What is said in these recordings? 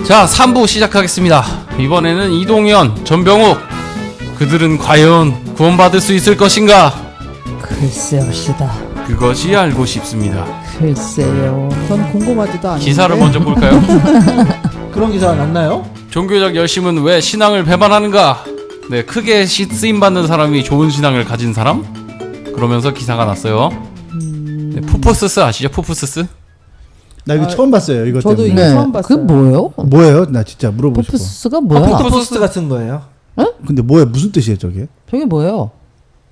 자, 3부 시작하겠습니다. 이번에는 이동현, 전병욱, 그들은 과연 구원받을 수 있을 것인가? 글쎄옵시다. 그것이 알고 싶습니다. 글쎄요. 전 궁금하지도 않은데. 기사를 먼저 볼까요? 그런 기사가 났나요? 종교적 열심은 왜 신앙을 배반하는가? 네, 크게 쓰임받는 사람이 좋은 신앙을 가진 사람? 그러면서 기사가 났어요. 네, 푸푸스스 아시죠? 푸푸스스? 나 이거 처음 봤어요. 이거 저도 때문에. 이거 처음 봤어요. 네. 그게 뭐예요? 뭐예요? 나 진짜 물어보고 싶어. 포프스가 뭐야? 퍼펙트 포스트 같은 거예요. 근데 뭐야? 무슨 뜻이에요, 저게? 저게 뭐예요?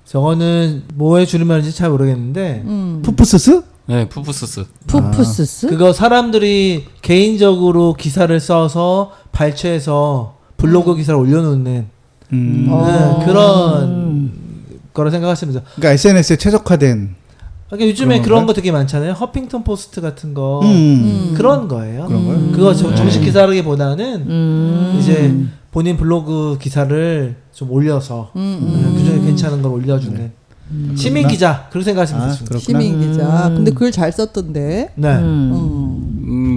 저거는 뭐에 줄임말인지 잘 모르겠는데 푸푸스스? 네, 푸푸스스. 푸푸스스? 그거 사람들이 개인적으로 기사를 써서 발췌해서 블로그 기사를 올려놓는 그런 거라 생각하시면 돼요. 그러니까 SNS에 최적화된 그러니까 요즘에 그런 그런 건가요? 거 되게 많잖아요. 허핑턴 포스트 같은 거 그런 거예요. 그런 거요? 그거 정식 기사라기보다는 이제 본인 블로그 기사를 좀 올려서 그중에 괜찮은 걸 올려주는 시민 기자 그렇게 생각하시면 되죠. 그렇구나. 시민 기자. 근데 글 잘 썼던데. 네.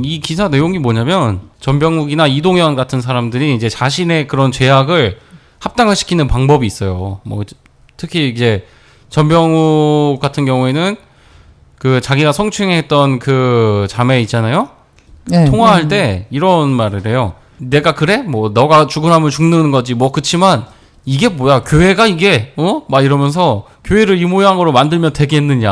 이 기사 내용이 뭐냐면 전병욱이나 이동현 같은 사람들이 이제 자신의 그런 죄악을 합당화 시키는 방법이 있어요. 뭐 특히 이제 전병욱 같은 경우에는 그 자기가 성추행했던 그 자매 있잖아요. 네. 통화할 때 이런 말을 해요. 내가 그래? 뭐 너가 죽으라면 죽는 거지. 뭐 그치만 이게 뭐야? 교회가 이게 막 이러면서 교회를 이 모양으로 만들면 되겠느냐.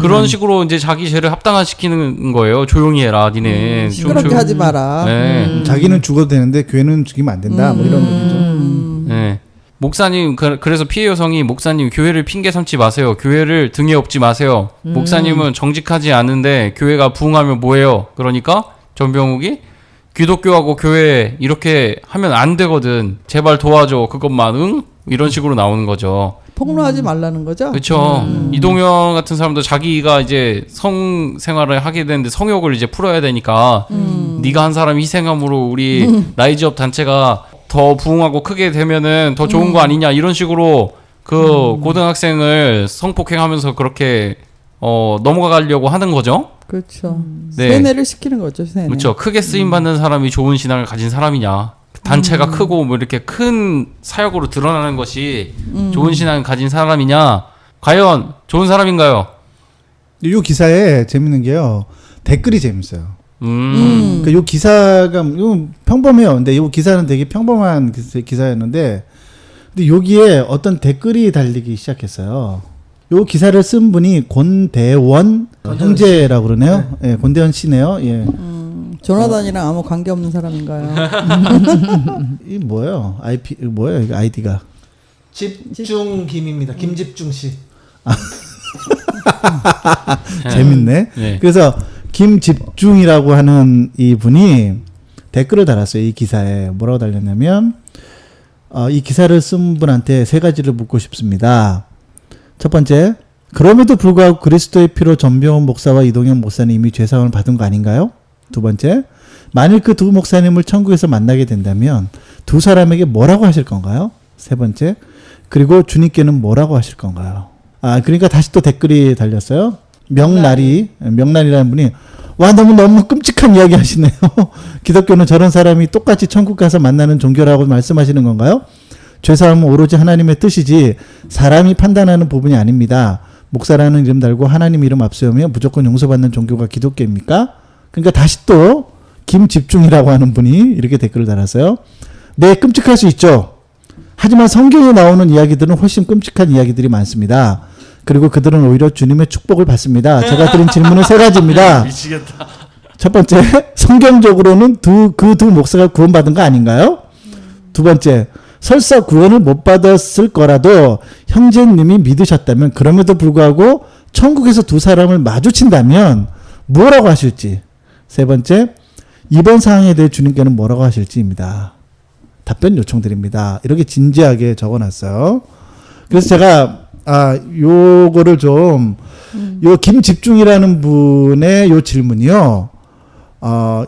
그런 식으로 이제 자기 죄를 합당화시키는 거예요. 조용히 해라, 니네. 시끄럽게 하지 마라. 네. 자기는 죽어도 되는데 교회는 죽이면 안 된다. 뭐 이런 얘기죠. 네. 목사님 그래서 피해 여성이 목사님 교회를 핑계 삼지 마세요. 교회를 등에 업지 마세요. 목사님은 정직하지 않은데 교회가 부흥하면 뭐해요? 그러니까 전병욱이 기독교하고 교회 이렇게 하면 안 되거든. 제발 도와줘. 그것만 응? 이런 식으로 나오는 거죠. 폭로하지 말라는 거죠? 그렇죠. 이동현 같은 사람도 자기가 이제 성 생활을 하게 되는데 성욕을 이제 풀어야 되니까 네가 한 사람 희생함으로 우리 라이즈업 단체가 더 부흥하고 크게 되면은 더 좋은 거 아니냐 이런 식으로 그 고등학생을 성폭행하면서 그렇게 넘어가려고 하는 거죠. 그렇죠. 네. 세뇌를 시키는 거죠, 세뇌. 그렇죠. 크게 쓰임 받는 사람이 좋은 신앙을 가진 사람이냐. 단체가 크고 뭐 이렇게 큰 사역으로 드러나는 것이 좋은 신앙을 가진 사람이냐. 과연 좋은 사람인가요? 이 기사에 재밌는 게요. 댓글이 재밌어요. 그러니까 이 기사가 이거 평범해요. 근데 이 기사는 되게 평범한 기사였는데 근데 여기에 어떤 댓글이 달리기 시작했어요. 이 기사를 쓴 분이 권대원 형제라고 그러네요. 예, 권대원 씨네요. 예. 조나단이랑 아무 관계 없는 사람인가요? 이 뭐예요? 뭐예요? 이거 아이디가. 집중 김입니다. 김집중 씨. 재밌네. 네. 그래서 김집중이라고 하는 이 분이 댓글을 달았어요. 이 기사에 뭐라고 달렸냐면 이 기사를 쓴 분한테 세 가지를 묻고 싶습니다. 첫 번째, 그럼에도 불구하고 그리스도의 피로 전병훈 목사와 이동현 목사님이 죄사함을 받은 거 아닌가요? 두 번째, 만일 그 두 목사님을 천국에서 만나게 된다면 두 사람에게 뭐라고 하실 건가요? 세 번째, 그리고 주님께는 뭐라고 하실 건가요? 그러니까 다시 또 댓글이 달렸어요. 명란이라는 분이 와 너무 끔찍한 이야기 하시네요. 기독교는 저런 사람이 똑같이 천국 가서 만나는 종교라고 말씀하시는 건가요? 죄사함은 오로지 하나님의 뜻이지 사람이 판단하는 부분이 아닙니다. 목사라는 이름 달고 하나님 이름 앞세우며 무조건 용서받는 종교가 기독교입니까? 그러니까 다시 또 김집중이라고 하는 분이 이렇게 댓글을 달았어요. 네, 끔찍할 수 있죠. 하지만 성경에 나오는 이야기들은 훨씬 끔찍한 이야기들이 많습니다. 그리고 그들은 오히려 주님의 축복을 받습니다. 제가 드린 질문은 세 가지입니다. 미치겠다. 첫 번째, 성경적으로는 그 두 목사가 구원받은 거 아닌가요? 두 번째, 설사 구원을 못 받았을 거라도 형제님이 믿으셨다면 그럼에도 불구하고 천국에서 두 사람을 마주친다면 뭐라고 하실지. 세 번째, 이번 상황에 대해 주님께는 뭐라고 하실지입니다. 답변 요청드립니다. 이렇게 진지하게 적어놨어요. 그래서 제가 요거를 좀 요 김집중이라는 분의 요 질문이요.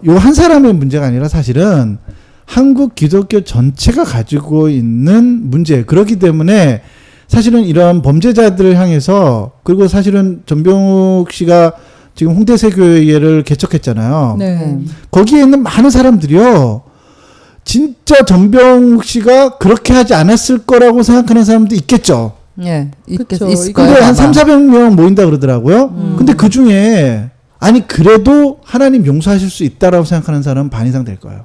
요 한 사람의 문제가 아니라 사실은 한국 기독교 전체가 가지고 있는 문제. 그렇기 때문에 사실은 이러한 범죄자들을 향해서 그리고 사실은 전병욱 씨가 지금 홍대세교회를 개척했잖아요. 네. 거기에 있는 많은 사람들이요. 진짜 전병욱 씨가 그렇게 하지 않았을 거라고 생각하는 사람도 있겠죠. 예, 그쵸. 있을 이거 거예요. 근데 한 아마. 3,400명 모인다 그러더라고요. 근데 그 중에 아니 그래도 하나님 용서하실 수 있다라고 생각하는 사람은 반 이상 될 거예요.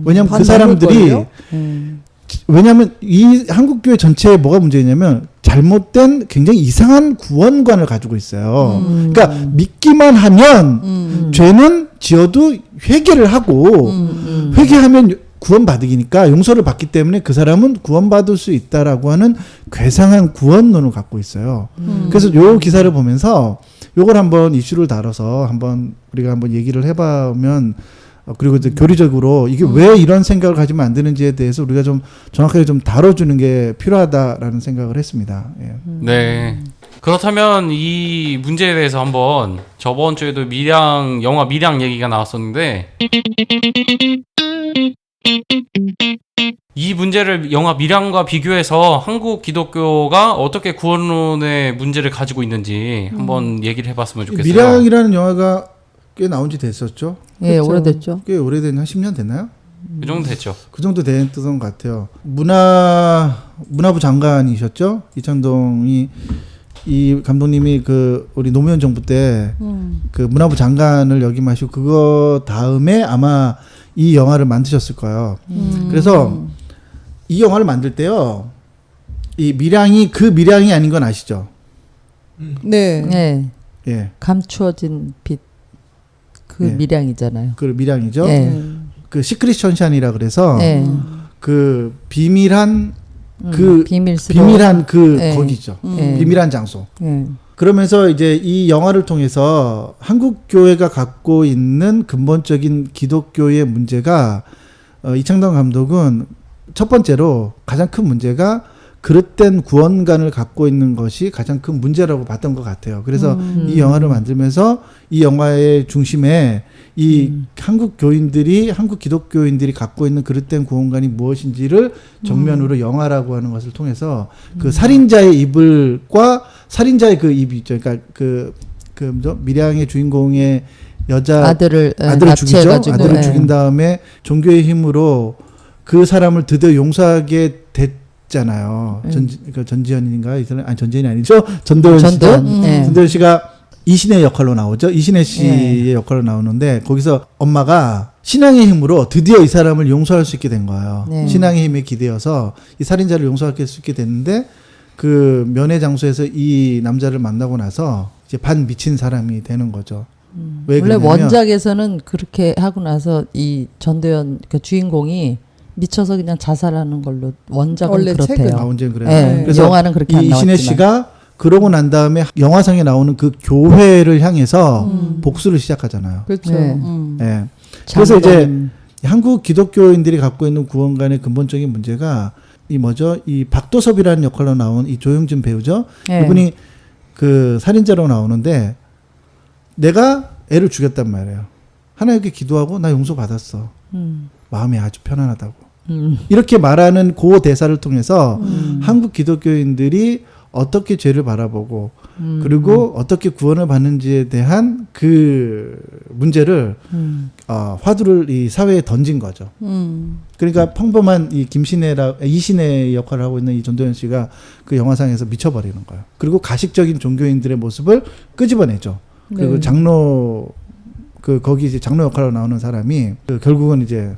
왜냐하면 반 그 사람들이 넘을걸요? 왜냐하면 이 한국교회 전체에 뭐가 문제냐면 잘못된 굉장히 이상한 구원관을 가지고 있어요. 그러니까 믿기만 하면 죄는 지어도 회개를 하고 회개하면 구원받으니까 용서를 받기 때문에 그 사람은 구원받을 수 있다라고 하는 괴상한 구원론을 갖고 있어요. 그래서 요 기사를 보면서 요걸 한번 이슈를 다뤄서 한번 우리가 한번 얘기를 해보면 그리고 이제 교리적으로 이게 왜 이런 생각을 가지면 안 되는지에 대해서 우리가 좀 정확하게 좀 다뤄주는 게 필요하다라는 생각을 했습니다. 예. 네. 그렇다면 이 문제에 대해서 한번 저번 주에도 영화 밀양 얘기가 나왔었는데 이 문제를 영화 밀양과 비교해서 한국 기독교가 어떻게 구원론의 문제를 가지고 있는지 한번 얘기를 해봤으면 좋겠어요. 밀양이라는 영화가 꽤 나온 지 됐었죠. 예, 그쵸. 오래됐죠. 꽤 오래된 한 10년 됐나요? 그 정도 됐죠. 그 정도 됐던 것 같아요. 문화부 장관이셨죠? 이창동이 이 감독님이 그 우리 노무현 정부 때 그 문화부 장관을 역임하시고 그거 다음에 아마 이 영화를 만드셨을 거예요. 그래서 이 영화를 만들 때요, 이 밀양이 그 밀양이 아닌 건 아시죠? 네. 예, 예, 감추어진 빛 그 예. 밀양이잖아요. 그 밀양이죠. 예. 그 시크릿 션샤인이라 그래서 예. 그 비밀한 그 비밀스러운. 비밀한 그 예. 거기죠. 예. 비밀한 장소. 예. 그러면서 이제 이 영화를 통해서 한국 교회가 갖고 있는 근본적인 기독교의 문제가 이창동 감독은 첫 번째로 가장 큰 문제가 그릇된 구원관을 갖고 있는 것이 가장 큰 문제라고 봤던 것 같아요. 그래서 이 영화를 만들면서 이 영화의 중심에 이 한국 기독교인들이 갖고 있는 그릇된 구원관이 무엇인지를 정면으로 영화라고 하는 것을 통해서 그 살인자의 이불과 살인자의 그 입이 있죠. 그러니까 밀양의 주인공의 여자 아들을 죽이죠. 납치해가지고. 아들을 예. 죽인 다음에 종교의 힘으로 그 사람을 드디어 용서하게 됐잖아요. 전지현인가 이 사람 아니 전지현이 아니죠. 전도연 씨죠. 전도연. 예. 전도연 씨가 이신의 역할로 나오죠. 이신혜 씨의 역할로 나오는데 거기서 엄마가 신앙의 힘으로 드디어 이 사람을 용서할 수 있게 된 거예요. 네. 신앙의 힘에 기대어서 이 살인자를 용서할 수 있게 됐는데 그 면회 장소에서 이 남자를 만나고 나서 이제 반 미친 사람이 되는 거죠. 왜 원래 그러냐면 원작에서는 그렇게 하고 나서 이 전도연 그 주인공이 미쳐서 그냥 자살하는 걸로 원작은 원래 그렇대요. 책은. 언제 그래요. 예, 그래서 영화는 그렇게 안 이 이신혜 나왔지만. 씨가 그러고 난 다음에 영화상에 나오는 그 교회를 향해서 복수를 시작하잖아요. 그렇죠. 네. 예. 그래서 이제 장로님. 한국 기독교인들이 갖고 있는 구원관의 근본적인 문제가 이 박도섭이라는 역할로 나온 이 조용진 배우죠. 예. 이분이 그 살인자로 나오는데 내가 애를 죽였단 말이에요. 하나님께 기도하고 나 용서 받았어. 마음이 아주 편안하다고. 이렇게 말하는 그 대사를 통해서 한국 기독교인들이 어떻게 죄를 바라보고 그리고 어떻게 구원을 받는지에 대한 그 문제를 화두를 이 사회에 던진 거죠. 그러니까 평범한 이 이신의 역할을 하고 있는 이 전도연 씨가 그 영화상에서 미쳐버리는 거예요. 그리고 가식적인 종교인들의 모습을 끄집어내죠. 그리고 네. 거기 이제 장로 역할로 나오는 사람이 결국은 이제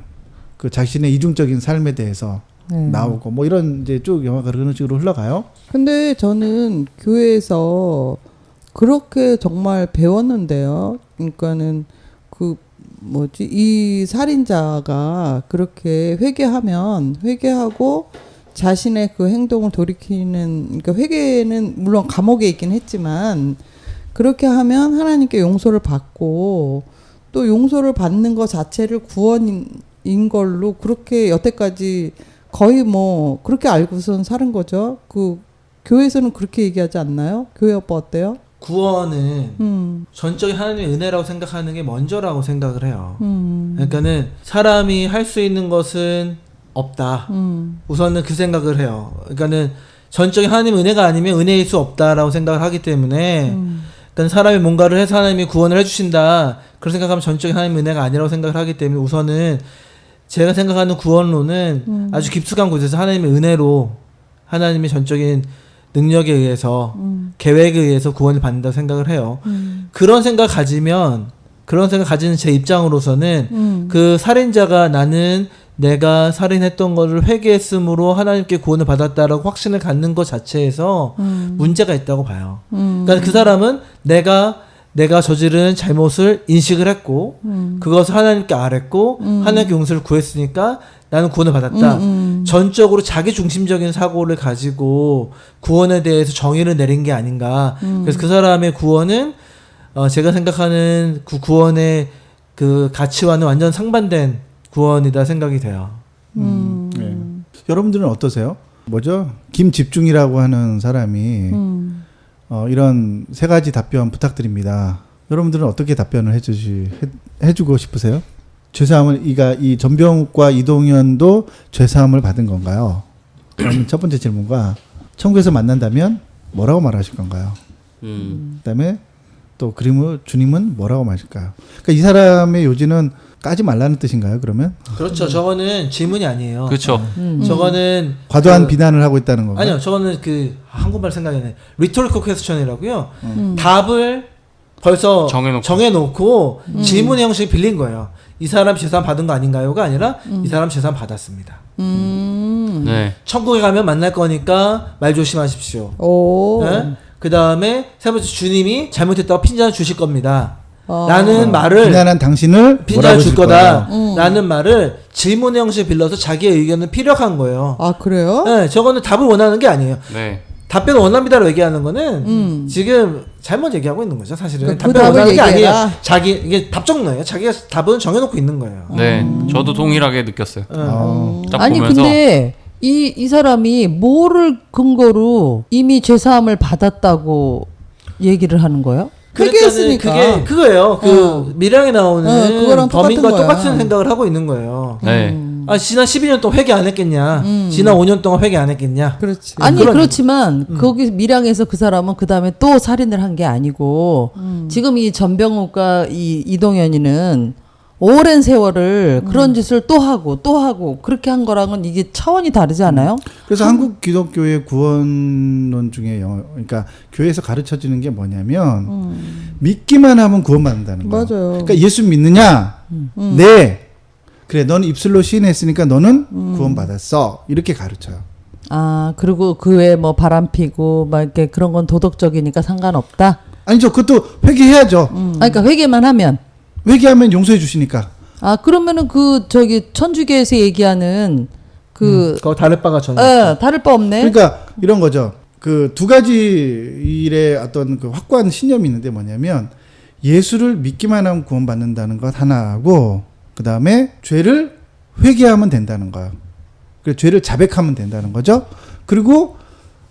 그 자신의 이중적인 삶에 대해서 나오고 뭐 이런 이제 쭉 영화가 그런 식으로 흘러가요. 근데 저는 교회에서 그렇게 정말 배웠는데요. 그러니까는 이 살인자가 그렇게 회개하고 자신의 그 행동을 돌이키는, 그러니까 회개는 물론 감옥에 있긴 했지만 그렇게 하면 하나님께 용서를 받고 또 용서를 받는 것 자체를 구원인 걸로 그렇게 여태까지 거의 뭐 그렇게 알고선 사는 거죠. 그 교회에서는 그렇게 얘기하지 않나요? 교회 오빠 어때요? 구원은 전적인 하나님의 은혜라고 생각하는 게 먼저라고 생각을 해요. 그러니까는 사람이 할 수 있는 것은 없다. 우선은 그 생각을 해요. 그러니까는 전적인 하나님의 은혜가 아니면 은혜일 수 없다라고 생각을 하기 때문에 그러니까 사람이 뭔가를 해서 하나님이 구원을 해주신다. 그런 생각하면 전적인 하나님의 은혜가 아니라고 생각을 하기 때문에 우선은 제가 생각하는 구원론은 아주 깊숙한 곳에서 하나님의 은혜로 하나님의 전적인 능력에 의해서 계획에 의해서 구원을 받는다고 생각을 해요. 그런 생각 가지면 그런 생각 가지는 제 입장으로서는 그 살인자가 나는 내가 살인했던 거를 회개했으므로 하나님께 구원을 받았다라고 확신을 갖는 것 자체에서 문제가 있다고 봐요. 그러니까 그 사람은 내가 저지른 잘못을 인식을 했고 그것을 하나님께 아뢰고 하나님께 용서를 구했으니까 나는 구원을 받았다. 전적으로 자기 중심적인 사고를 가지고 구원에 대해서 정의를 내린 게 아닌가. 그래서 그 사람의 구원은 제가 생각하는 그 구원의 그 가치와는 완전 상반된 구원이다 생각이 돼요. 네. 여러분들은 어떠세요? 뭐죠? 김집중이라고 하는 사람이 이런 세 가지 답변 부탁드립니다. 여러분들은 어떻게 답변을 해주고 싶으세요? 죄사함을 이 전병욱과 이동현도 죄사함을 받은 건가요? 그럼 첫 번째 질문과 천국에서 만난다면 뭐라고 말하실 건가요? 그다음에 또 주님은 뭐라고 말실까요? 그러니까 이 사람의 요지는 까지 말라는 뜻인가요? 그러면? 그렇죠. 저거는 질문이 아니에요. 그렇죠. 저거는 과도한 비난을 하고 있다는 건가요? 아니요. 저거는 한국말 생각이 나요. rhetorical question이라고요. 답을 벌써 정해놓고 질문의 형식이 빌린 거예요. 이 사람 재산 받은 거 아닌가요가 아니라 이 사람 재산 받았습니다. 네. 천국에 가면 만날 거니까 말 조심하십시오. 오. 네? 그 다음에 세 번째 주님이 잘못했다고 핀잔을 주실 겁니다. 라는 말을 비난한 당신을 핀잔을 줄 거다. 거예요? 라는 말을 질문의 형식에 빌려서 자기의 의견을 피력한 거예요. 아 그래요? 네, 저거는 답을 원하는 게 아니에요. 네. 답변을 원합니다라고 얘기하는 거는 지금 잘못 얘기하고 있는 거죠. 사실은 그 답변을 답을 원하는 게 얘기해라. 아니에요. 이게 답정너예요. 자기가 답은 정해놓고 있는 거예요. 네. 저도 동일하게 느꼈어요. 딱 아니 보면서 근데 이 사람이 뭐를 근거로 이미 죄사함을 받았다고 얘기를 하는 거예요? 회개했으니까. 그게 그거예요. 미량에 나오는 그거랑 범인과 똑같은 거야. 똑같은 생각을 하고 있는 거예요. 네. 지난 12년 동안 회개 안 했겠냐? 지난 5년 동안 회개 안 했겠냐? 그렇지. 아니 그런- 그렇지만 거기 밀양에서 그 사람은 그 다음에 또 살인을 한 게 아니고 지금 이 전병욱과 이 이동현이는 오랜 세월을 그런 짓을 또 하고 그렇게 한 거랑은 이게 차원이 다르지 않아요? 그래서 한국 기독교의 구원론 중에 그러니까 교회에서 가르쳐지는 게 뭐냐면 믿기만 하면 구원받는다는 거예요. 맞아요. 그러니까 예수 믿느냐? 네. 그래, 너는 입술로 시인했으니까 너는 구원받았어. 이렇게 가르쳐요. 아 그리고 그 외에 뭐 바람 피고 막 이렇게 그런 건 도덕적이니까 상관없다. 아니죠. 그것도 회개해야죠. 아, 그러니까 회개만 하면. 회개하면 용서해 주시니까. 아 그러면은 천주교에서 얘기하는 그거 다를 바가 전혀. 다를 바 없네. 그러니까 이런 거죠. 그 두 가지 일의 어떤 그 확고한 신념이 있는데 뭐냐면 예수를 믿기만 하면 구원받는다는 것 하나하고 그 다음에 죄를 회개하면 된다는 거예요. 그래서 죄를 자백하면 된다는 거죠. 그리고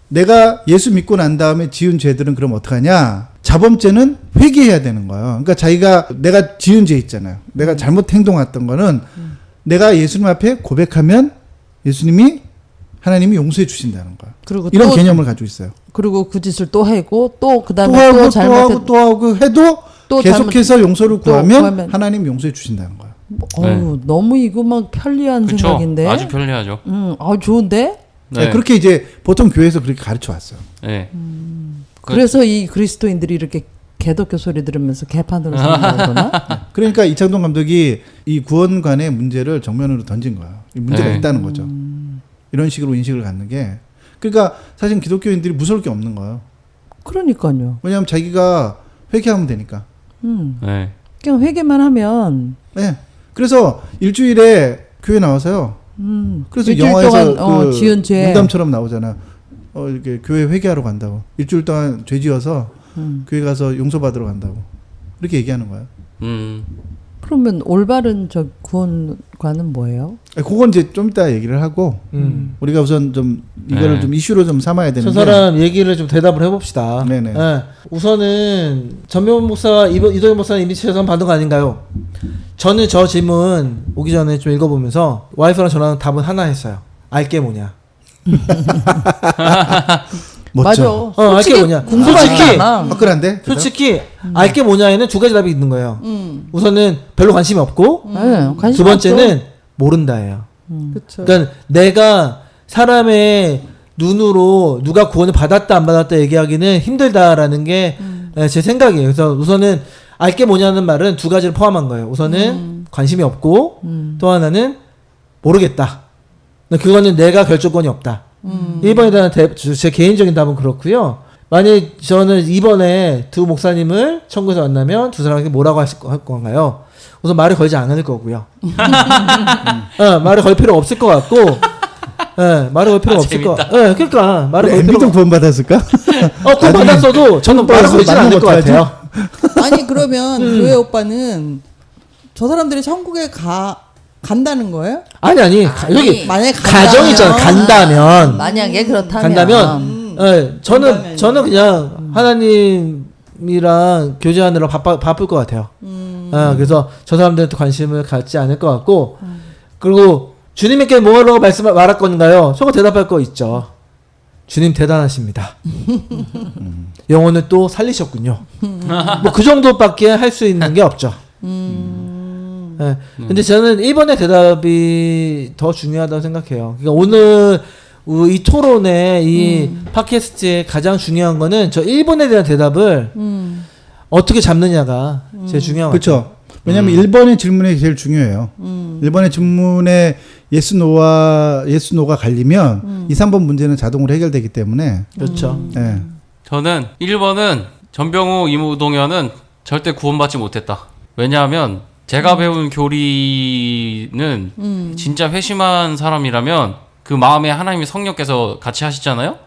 내가 예수 믿고 난 다음에 지은 죄들은 그럼 어떡하냐? 자범죄는 회개해야 되는 거예요. 그러니까 내가 지은 죄 있잖아요. 내가 잘못 행동했던 거는 내가 예수님 앞에 고백하면 하나님이 용서해 주신다는 거예요. 그리고 이런 또, 개념을 가지고 있어요. 그리고 그 짓을 또 하고 또 그다음에 또 하고 잘못했 또 하고 해도 또 계속해서 용서를 또 구하면 구하면. 하나님 용서해 주신다는 거예요. 어우, 너무 이거 막 편리한 그렇죠. 생각인데. 아주 편리하죠. 좋은데? 네. 그렇게 이제 보통 교회에서 그렇게 가르쳐 왔어요. 네. 그래서 이 그리스도인들이 이렇게 개독교 소리 들으면서 개판으로 사는 거구나. 그러니까 이창동 감독이 이 구원관의 문제를 정면으로 던진 거예요. 이 문제가 네. 있다는 거죠. 이런 식으로 인식을 갖는 게. 그러니까 사실 기독교인들이 무서울 게 없는 거예요. 그러니까요. 왜냐하면 자기가 회개하면 되니까. 네. 그냥 회개만 하면 네. 그래서 일주일에 교회 나와서요. 그래서 일주일 영화에서 동안, 지은 죄. 문담처럼 나오잖아. 이렇게 교회 회개하러 간다고. 일주일 동안 죄 지어서 교회 가서 용서받으러 간다고. 이렇게 얘기하는 거예요. 그러면 올바른 저 구원관은 뭐예요? 그건 이제 좀 이따 얘기를 하고 우리가 우선 좀 이거를 네. 좀 이슈로 좀 삼아야 되는데. 저 사람 얘기를 좀 대답을 해봅시다. 네네. 예. 우선은 전병훈 목사, 이동현 목사는 이미 재산 받은 거 아닌가요? 저는 저 질문 오기 전에 좀 읽어보면서 와이프랑 저랑 답은 하나 했어요. 알게 뭐냐? 멋져. 맞아. 알게 뭐냐. 궁금하지 않아. 화끈한데? 솔직히 알게 뭐냐에는 두 가지 답이 있는 거예요. 우선은 별로 관심이 없고 네, 관심 두 번째는 모른다예요. 그렇죠. 그러니까 내가 사람의 눈으로 누가 구원을 받았다 안 받았다 얘기하기는 힘들다라는 게 제 생각이에요. 그래서 우선은 알게 뭐냐는 말은 두 가지를 포함한 거예요. 우선은 관심이 없고 또 하나는 모르겠다. 그거는 내가 결정권이 없다. 1번에 대한 제 개인적인 답은 그렇고요. 만약 저는 이번에 두 목사님을 천국에서 만나면 두 사람에게 뭐라고 할 건가요? 우선 말을 걸지 않을 거고요. 말을 걸 필요 없을 것 같고, 말을 걸 필요 없을 것. 그러니까 말을 걸 필요. MB도 구원받았을까? 구원 받았어도 저는 말을 걸지 않을 것 같아요. 아니 그러면 교회 오빠는 저 사람들이 천국에 간다는 거예요? 아니 여기 만약에 가정이 있잖아. 간다면 만약에 그렇다면 저는 그냥 하나님이랑 교제하느라 바쁠 것 같아요. 그래서 저 사람들한테 관심을 갖지 않을 것 같고, 그리고 주님께 뭐라고 말할 건가요? 저거 대답할 거 있죠. 주님 대단하십니다. 영혼을 또 살리셨군요. 뭐 그 정도밖에 할 수 있는 게 없죠. 근데 저는 1번의 대답이 더 중요하다고 생각해요. 그러니까 오늘 이 토론의 이 팟캐스트의 가장 중요한 거는 저 1번에 대한 대답을 어떻게 잡느냐가 제일 중요한 거죠. 그렇죠. 왜냐하면 1번의 질문이 제일 중요해요. 1번의 질문에 예스 노가 갈리면 2, 3번 문제는 자동으로 해결되기 때문에. 그렇죠. 네. 저는 1번은 전병우 이무동현은 절대 구원받지 못했다. 왜냐하면 제가 배운 교리는 진짜 회심한 사람이라면 그 마음에 하나님의 성령께서 같이 하시잖아요.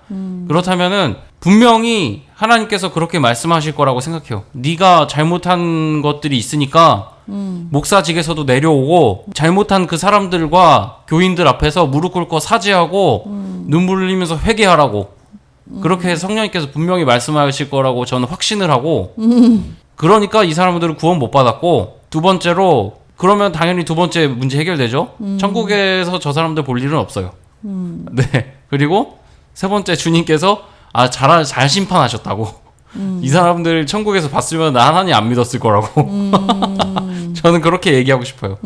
그렇다면은 분명히 하나님께서 그렇게 말씀하실 거라고 생각해요. 네가 잘못한 것들이 있으니까 목사직에서도 내려오고 잘못한 그 사람들과 교인들 앞에서 무릎 꿇고 사죄하고 눈물 흘리면서 회개하라고 그렇게 성령님께서 분명히 말씀하실 거라고 저는 확신을 하고 그러니까 이 사람들은 구원 못 받았고, 두 번째로 그러면 당연히 두 번째 문제 해결되죠. 천국에서 저 사람들 볼 일은 없어요. 네. 그리고 세 번째 주님께서 잘 심판하셨다고. 이 사람들 천국에서 봤으면 하나님 안 믿었을 거라고. 저는 그렇게 얘기하고 싶어요.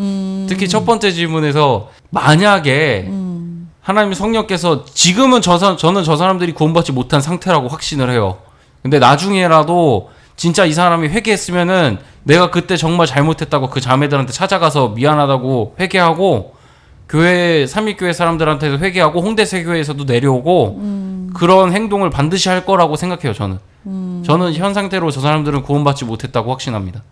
특히 첫 번째 질문에서 만약에 하나님 성령께서 지금은 저는 저 사람들이 구원받지 못한 상태라고 확신을 해요. 근데 나중에라도 진짜 이 사람이 회개했으면은 내가 그때 정말 잘못했다고 그 자매들한테 찾아가서 미안하다고 회개하고 교회 삼일교회 사람들한테도 회개하고 홍대 세교회에서도 내려오고 그런 행동을 반드시 할 거라고 생각해요. 저는 현 상태로 저 사람들은 구원받지 못했다고 확신합니다.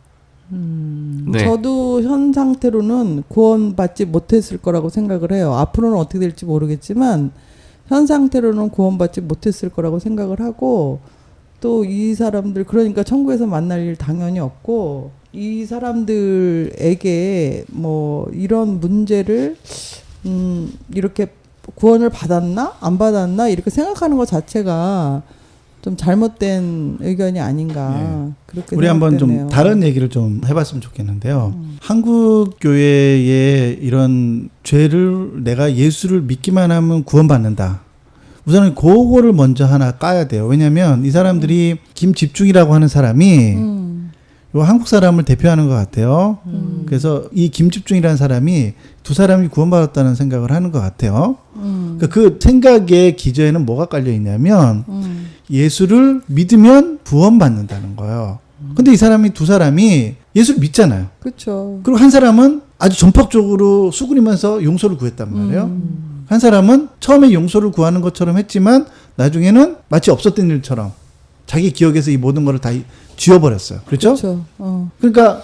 네. 저도 현 상태로는 구원받지 못했을 거라고 생각을 해요. 앞으로는 어떻게 될지 모르겠지만 현 상태로는 구원받지 못했을 거라고 생각을 하고, 또 이 사람들 그러니까 천국에서 만날 일 당연히 없고, 이 사람들에게 뭐 이런 문제를 이렇게 구원을 받았나 안 받았나 이렇게 생각하는 것 자체가 좀 잘못된 의견이 아닌가. 네. 그렇게 우리 한번 좀 생각되네요. 다른 얘기를 좀 해봤으면 좋겠는데요. 한국 교회의 이런 죄를 내가 예수를 믿기만 하면 구원받는다. 우선은 그거를 먼저 하나 까야 돼요. 왜냐하면 이 사람들이 김집중이라고 하는 사람이 요 한국 사람을 대표하는 것 같아요. 그래서 이 김집중이라는 사람이 두 사람이 구원받았다는 생각을 하는 것 같아요. 그러니까 그 생각의 기저에는 뭐가 깔려 있냐면 예수를 믿으면 구원받는다는 거예요. 근데 이 사람이 두 사람이 예수를 믿잖아요. 그렇죠. 그리고 한 사람은 아주 전폭적으로 수그리면서 용서를 구했단 말이에요. 한 사람은 처음에 용서를 구하는 것처럼 했지만 나중에는 마치 없었던 일처럼 자기 기억에서 이 모든 거를 다 지워버렸어요. 그렇죠? 그렇죠. 그러니까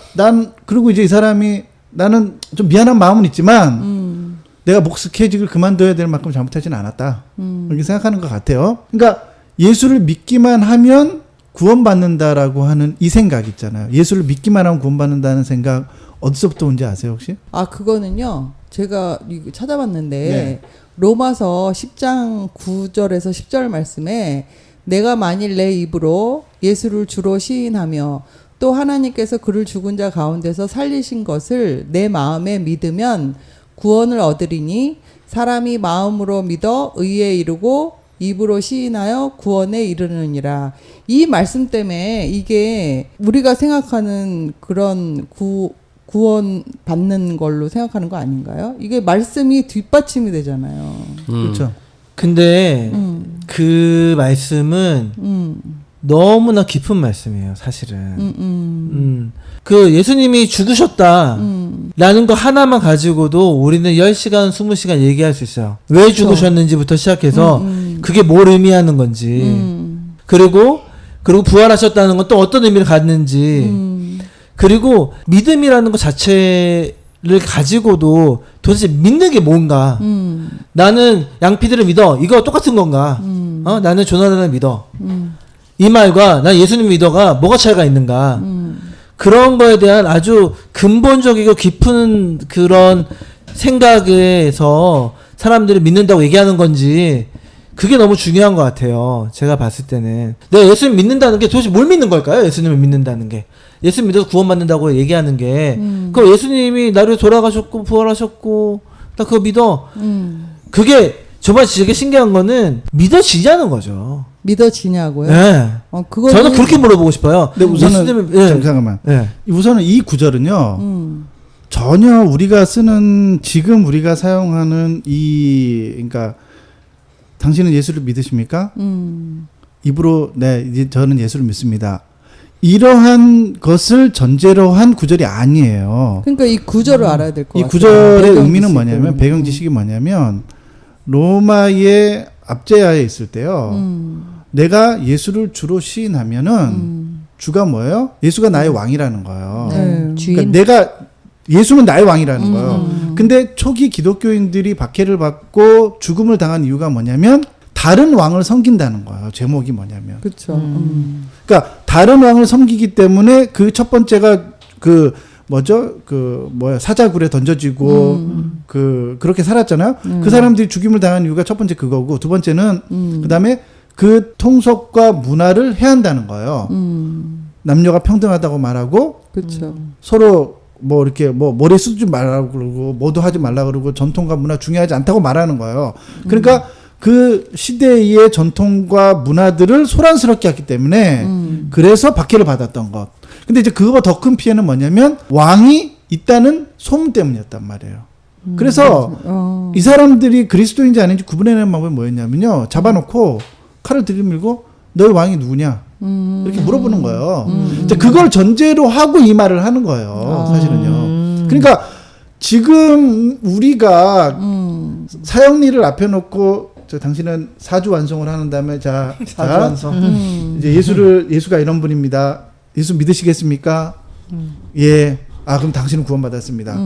그리고 이제 이 사람이 나는 좀 미안한 마음은 있지만 내가 목스케직을 그만둬야 될 만큼 잘못하지는 않았다. 이렇게 생각하는 것 같아요. 그러니까 예수를 믿기만 하면 구원받는다라고 하는 이 생각 있잖아요. 예수를 믿기만 하면 구원받는다는 생각 어디서부터 온지 아세요 혹시? 그거는요. 제가 이거 찾아봤는데 네. 로마서 10장 9절에서 10절 말씀에 내가 만일 내 입으로 예수를 주로 시인하며 또 하나님께서 그를 죽은 자 가운데서 살리신 것을 내 마음에 믿으면 구원을 얻으리니 사람이 마음으로 믿어 의에 이르고 입으로 시인하여 구원에 이르느니라. 이 말씀 때문에 이게 우리가 생각하는 그런 구원 받는 걸로 생각하는 거 아닌가요? 이게 말씀이 뒷받침이 되잖아요. 그렇죠. 근데 그 말씀은 너무나 깊은 말씀이에요, 사실은. 그 예수님이 죽으셨다. 라는 거 하나만 가지고도 우리는 10시간, 20시간 얘기할 수 있어요. 왜 죽으셨는지부터 시작해서 그게 뭘 의미하는 건지. 그리고 부활하셨다는 건 또 어떤 의미를 갖는지. 그리고 믿음이라는 것 자체를 가지고도 도대체 믿는 게 뭔가. 나는 양피디를 믿어. 이거 똑같은 건가? 나는 조나단을 믿어. 이 말과 난 예수님 믿어가 뭐가 차이가 있는가? 그런 거에 대한 아주 근본적이고 깊은 그런 생각에서 사람들이 믿는다고 얘기하는 건지 그게 너무 중요한 것 같아요. 제가 봤을 때는 내가 예수님 믿는다는 게 도대체 뭘 믿는 걸까요? 예수님을 믿는다는 게 예수님 믿어서 구원받는다고 얘기하는 게 그럼 예수님이 나를 돌아가셨고 부활하셨고 나 그거 믿어. 그게 정말 되게 신기한 거는 믿어지냐는 거죠. 믿어지냐고요? 네. 그거는 저는 그렇게 물어보고 싶어요. 근데 우선은 잠깐만. 네. 우선은 이 구절은요. 전혀 우리가 쓰는 지금 우리가 사용하는 그러니까 당신은 예수를 믿으십니까? 입으로 네, 이제 저는 예수를 믿습니다. 이러한 것을 전제로 한 구절이 아니에요. 그러니까 이 구절을 알아야 될 것 이 같아요. 구절의 배경 의미는 지식을. 뭐냐면 배경 지식이 뭐냐면 로마의 압제하에 있을 때요. 내가 예수를 주로 시인하면은 주가 뭐예요? 예수가 나의 왕이라는 거예요. 네. 주인. 그러니까 내가 예수는 나의 왕이라는 거예요. 근데 초기 기독교인들이 박해를 받고 죽음을 당한 이유가 뭐냐면 다른 왕을 섬긴다는 거예요. 제목이 뭐냐면. 그렇죠. 그러니까 다른 왕을 섬기기 때문에 그 첫 번째가 사자굴에 던져지고 그렇게 살았잖아요. 그 사람들이 죽임을 당한 이유가 첫 번째 그거고 두 번째는 그다음에 그 통속과 문화를 해한다는 거예요. 남녀가 평등하다고 말하고 그렇죠. 서로 이렇게 머리 쓰지 말라고 그러고 뭐도 하지 말라 그러고 전통과 문화 중요하지 않다고 말하는 거예요. 그러니까 그 시대의 전통과 문화들을 소란스럽게 했기 때문에 그래서 박해를 받았던 것. 근데 이제 그거보다 더 큰 피해는 뭐냐면 왕이 있다는 소문 때문이었단 말이에요. 그래서 이 사람들이 그리스도인지 아닌지 구분해내는 방법이 뭐였냐면요. 잡아놓고 칼을 들이밀고 너희 왕이 누구냐? 이렇게 물어보는 거예요. 이제 그걸 전제로 하고 이 말을 하는 거예요. 사실은요. 그러니까 지금 우리가 사형리를 앞에 놓고 당신은 사주 완성을 하는 다음에 사주 완성. 이제 예수가 이런 분입니다. 예수 믿으시겠습니까? 예. 그럼 당신은 구원받았습니다.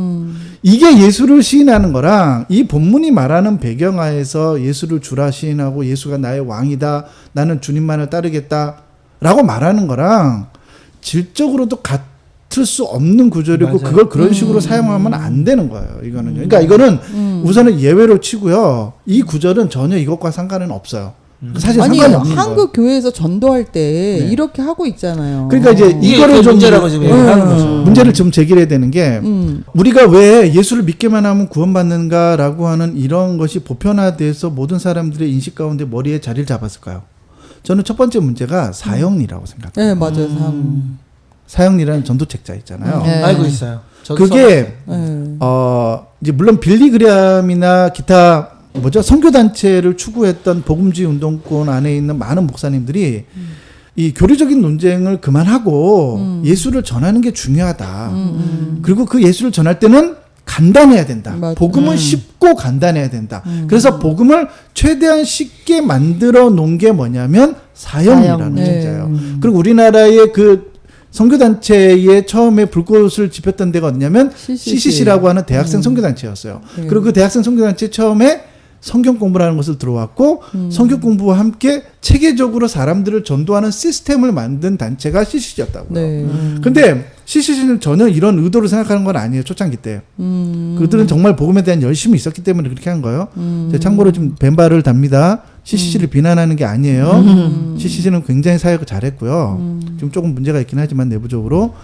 이게 예수를 시인하는 거랑 이 본문이 말하는 배경하에서 예수를 주라 시인하고 예수가 나의 왕이다. 나는 주님만을 따르겠다. 라고 말하는 거랑 질적으로도 같을 수 없는 구절이고 맞아요. 그걸 그런 식으로 사용하면 안 되는 거예요. 이거는요. 그러니까 이거는 우선은 예외로 치고요. 이 구절은 전혀 이것과 상관은 없어요. 사실 아니 상관이 없는 거예요. 한국 교회에서 전도할 때 네. 이렇게 하고 있잖아요. 그러니까 이제 이게 이거를 좀 문제라고 지금 얘기하는 거죠. 문제를 좀 제기해야 되는 게 우리가 왜 예수를 믿기만 하면 구원받는가라고 하는 이런 것이 보편화돼서 모든 사람들의 인식 가운데 머리에 자리를 잡았을까요? 저는 첫 번째 문제가 사형리라고 생각해요. 네, 맞아요. 사형리라는 전도책자 있잖아요. 네. 알고 있어요. 저도 그게 네. 이제 물론 빌리그램이나 기타 선교 단체를 추구했던 복음주의 운동권 안에 있는 많은 목사님들이 이 교리적인 논쟁을 그만하고 예수를 전하는 게 중요하다. 그리고 그 예수를 전할 때는 간단해야 된다. 맞아. 복음은 쉽고 간단해야 된다. 그래서 복음을 최대한 쉽게 만들어 놓은 게 뭐냐면 사형이라는 사형. 책자예요. 그리고 우리나라의 그 선교단체에 처음에 불꽃을 지폈던 데가 어디냐면 CCC라고 하는 대학생 선교단체였어요. 네. 그리고 그 대학생 선교단체 처음에 성경 공부라는 것을 들어왔고 성경 공부와 함께 체계적으로 사람들을 전도하는 시스템을 만든 단체가 CCC였다고요. 네. 근데 CCC는 전혀 이런 의도로 생각하는 건 아니에요. 초창기 때. 그들은 정말 복음에 대한 열심이 있었기 때문에 그렇게 한 거예요. 제가 참고로 좀 벤발을 답니다. CCC를 비난하는 게 아니에요. CCC는 굉장히 사역을 잘했고요. 지금 조금 문제가 있긴 하지만 내부적으로.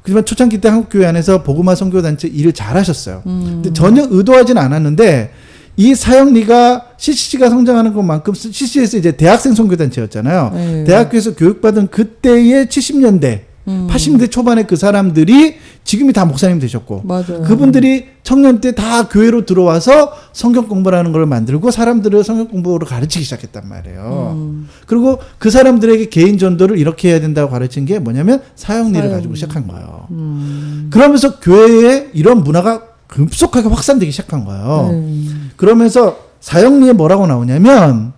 하지만 초창기 때 한국교회 안에서 복음화 선교단체 일을 잘하셨어요. 근데 전혀 의도하진 않았는데 이 사형리가 CCC가 성장하는 것만큼 CCC에서 이제 대학생 선교단체였잖아요. 네. 대학교에서 교육받은 그때의 70년대, 80년대 초반에 그 사람들이 지금이 다 목사님 되셨고, 맞아요. 그분들이 청년 때 다 교회로 들어와서 성경 공부라는 걸 만들고 사람들을 성경 공부를 가르치기 시작했단 말이에요. 그리고 그 사람들에게 개인 전도를 이렇게 해야 된다고 가르친 게 뭐냐면 사형리를 가지고 시작한 거예요. 그러면서 교회에 이런 문화가 급속하게 확산되기 시작한 거예요. 그러면서 사형리에 뭐라고 나오냐면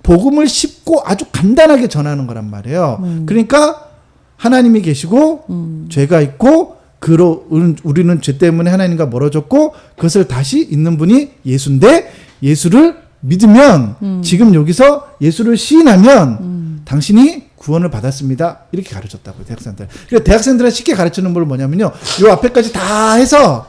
복음을 쉽고 아주 간단하게 전하는 거란 말이에요. 그러니까 하나님이 계시고 죄가 있고 우리는 죄 때문에 하나님과 멀어졌고 그것을 다시 있는 분이 예수인데 예수를 믿으면 지금 여기서 예수를 시인하면 당신이 구원을 받았습니다. 이렇게 가르쳤다고요. 대학생들. 그래서 대학생들한테 쉽게 가르치는 걸 뭐냐면요. 요 앞에까지 다 해서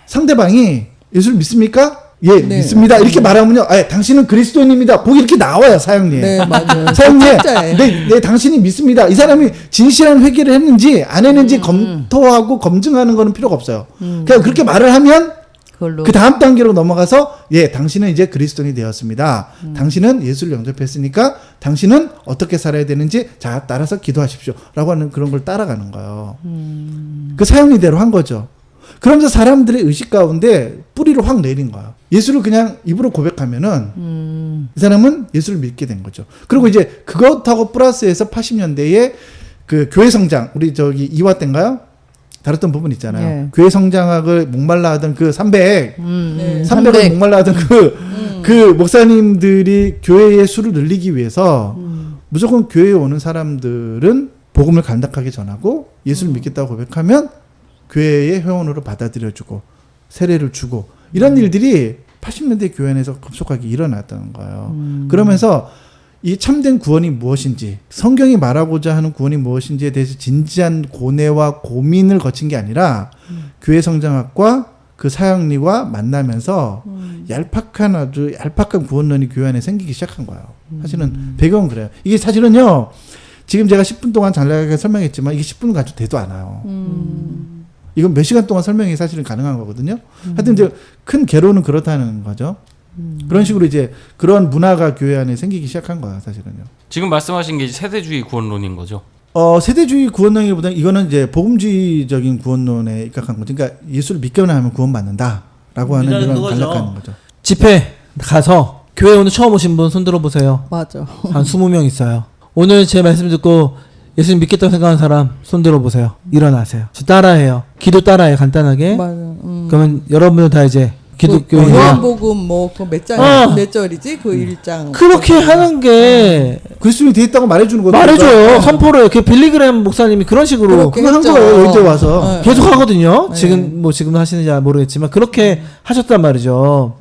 상대방이 예수를 믿습니까? 예, 네. 믿습니다. 이렇게 말하면요. 당신은 그리스도인입니다. 보기 이렇게 나와요, 사형리에. 네, 맞아요. 사형리에. 진짜예요. 네, 당신이 믿습니다. 이 사람이 진실한 회개를 했는지 안 했는지 검토하고 검증하는 거는 필요가 없어요. 그냥 그렇게 말을 하면 그걸로 그 다음 단계로 넘어가서 예, 당신은 이제 그리스도인이 되었습니다. 당신은 예수를 영접했으니까 당신은 어떻게 살아야 되는지 자, 따라서 기도하십시오. 라고 하는 그런 걸 따라가는 거예요. 그 사형리대로 한 거죠. 그러면서 사람들의 의식 가운데 뿌리를 확 내린 거야. 예수를 그냥 입으로 고백하면은 이 사람은 예수를 믿게 된 거죠. 그리고 이제 그것하고 플러스해서 80년대에 그 교회 성장, 우리 저기 2화 때인가요? 다뤘던 부분 있잖아요. 네. 교회 성장학을 목말라 하던 그 300을 삼백. 목말라 하던 그 목사님들이 교회의 수를 늘리기 위해서 무조건 교회에 오는 사람들은 복음을 간략하게 전하고 예수를 믿겠다고 고백하면 교회의 회원으로 받아들여주고 세례를 주고 이런 일들이 80년대 교회 안에서 급속하게 일어났다는 거예요. 그러면서 이 참된 구원이 무엇인지 성경이 말하고자 하는 구원이 무엇인지에 대해서 진지한 고뇌와 고민을 거친 게 아니라 교회 성장학과 그 사형리와 만나면서 아주 얄팍한 구원론이 교회 안에 생기기 시작한 거예요. 사실은 배경은 그래요. 이게 사실은요. 지금 제가 10분 동안 잘나가게 설명했지만 이게 10분 가지고 돼도 않아요. 이건 몇 시간 동안 설명이 사실은 가능한 거거든요. 하여튼 이제 큰 개론은 그렇다는 거죠. 그런 식으로 이제 그런 문화가 교회 안에 생기기 시작한 거야, 사실은요. 지금 말씀하신 게 이제 세대주의 구원론인 거죠. 세대주의 구원론이보다는 이거는 이제 복음주의적인 구원론에 입각한 거죠. 그러니까 예수를 믿기만 하면 구원받는다라고 하는 이런 간략한 거죠. 집회 가서 교회 오늘 처음 오신 분 손들어 보세요. 맞아. 한 20명 있어요. 오늘 제 말씀 듣고 예수님 믿겠다고 생각하는 사람 손들어 보세요. 일어나세요. 저 따라해요. 기도 따라해요. 간단하게. 맞아. 그러면 여러분들 다 이제 기독교인이야. 요한복음 몇 절이지? 그 1장. 그렇게 하는 게 그리스도인이 돼 있다고 말해주는 거죠. 말해줘요. 선포를. 그 빌리그램 목사님이 그런 식으로 그렇게 한 했죠. 거예요. 이제 와서. 네. 계속 하거든요. 네. 지금 하시는지 모르겠지만 그렇게 하셨단 말이죠.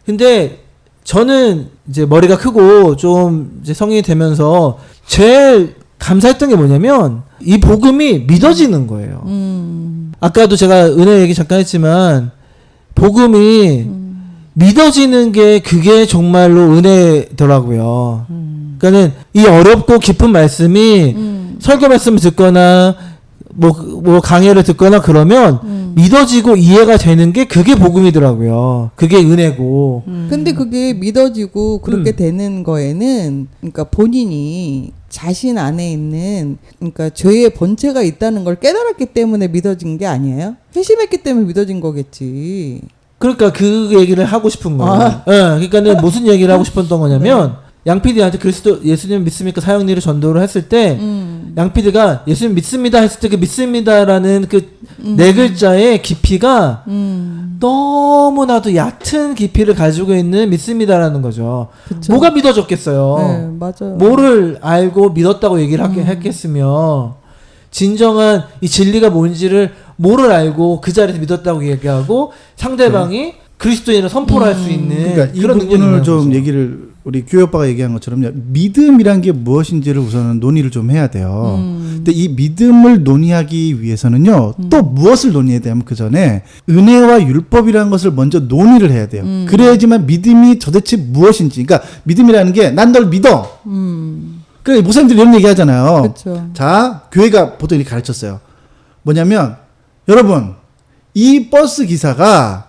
근데 저는 이제 머리가 크고 좀 이제 성인이 되면서 제일 감사했던 게 뭐냐면 이 복음이 믿어지는 거예요. 아까도 제가 은혜 얘기 잠깐 했지만 복음이 믿어지는 게 그게 정말로 은혜더라고요. 그러니까는 이 어렵고 깊은 말씀이 설교 말씀을 듣거나 뭐 강의를 듣거나 그러면 믿어지고 이해가 되는 게 그게 복음이더라고요. 그게 은혜고. 근데 그게 믿어지고 그렇게 되는 거에는 그러니까 본인이 자신 안에 있는 그러니까 죄의 본체가 있다는 걸 깨달았기 때문에 믿어진 게 아니에요? 회심했기 때문에 믿어진 거겠지. 그러니까 그 얘기를 하고 싶은 거예요. 그러니까는 무슨 얘기를 하고 싶었던 거냐면 양 PD한테 예수님 믿습니까? 사형리를 전도를 했을 때 양 PD가 예수님 믿습니다 했을 때 그 믿습니다라는 그 네 글자의 깊이가 너무나도 얕은 깊이를 가지고 있는 믿습니다라는 거죠. 그쵸. 뭐가 믿어졌겠어요. 네, 맞아요. 뭐를 알고 믿었다고 얘기를 했겠으며 진정한 이 진리가 뭔지를 뭐를 알고 그 자리에서 믿었다고 얘기하고 상대방이 그리스도인을 선포를 할 수 있는 그러니까 이 그런 부분을 능력이 좀 거죠. 얘기를 우리 교회 오빠가 얘기한 것처럼요. 믿음이란 게 무엇인지를 우선은 논의를 좀 해야 돼요. 근데 이 믿음을 논의하기 위해서는요. 또 무엇을 논의해야 되냐면 그 전에 은혜와 율법이라는 것을 먼저 논의를 해야 돼요. 그래야지만 믿음이 도대체 무엇인지. 그러니까 믿음이라는 게 난 널 믿어. 그러니까 목사님들이 이런 얘기 하잖아요. 그쵸. 자, 교회가 보통 이렇게 가르쳤어요. 뭐냐면 여러분 이 버스 기사가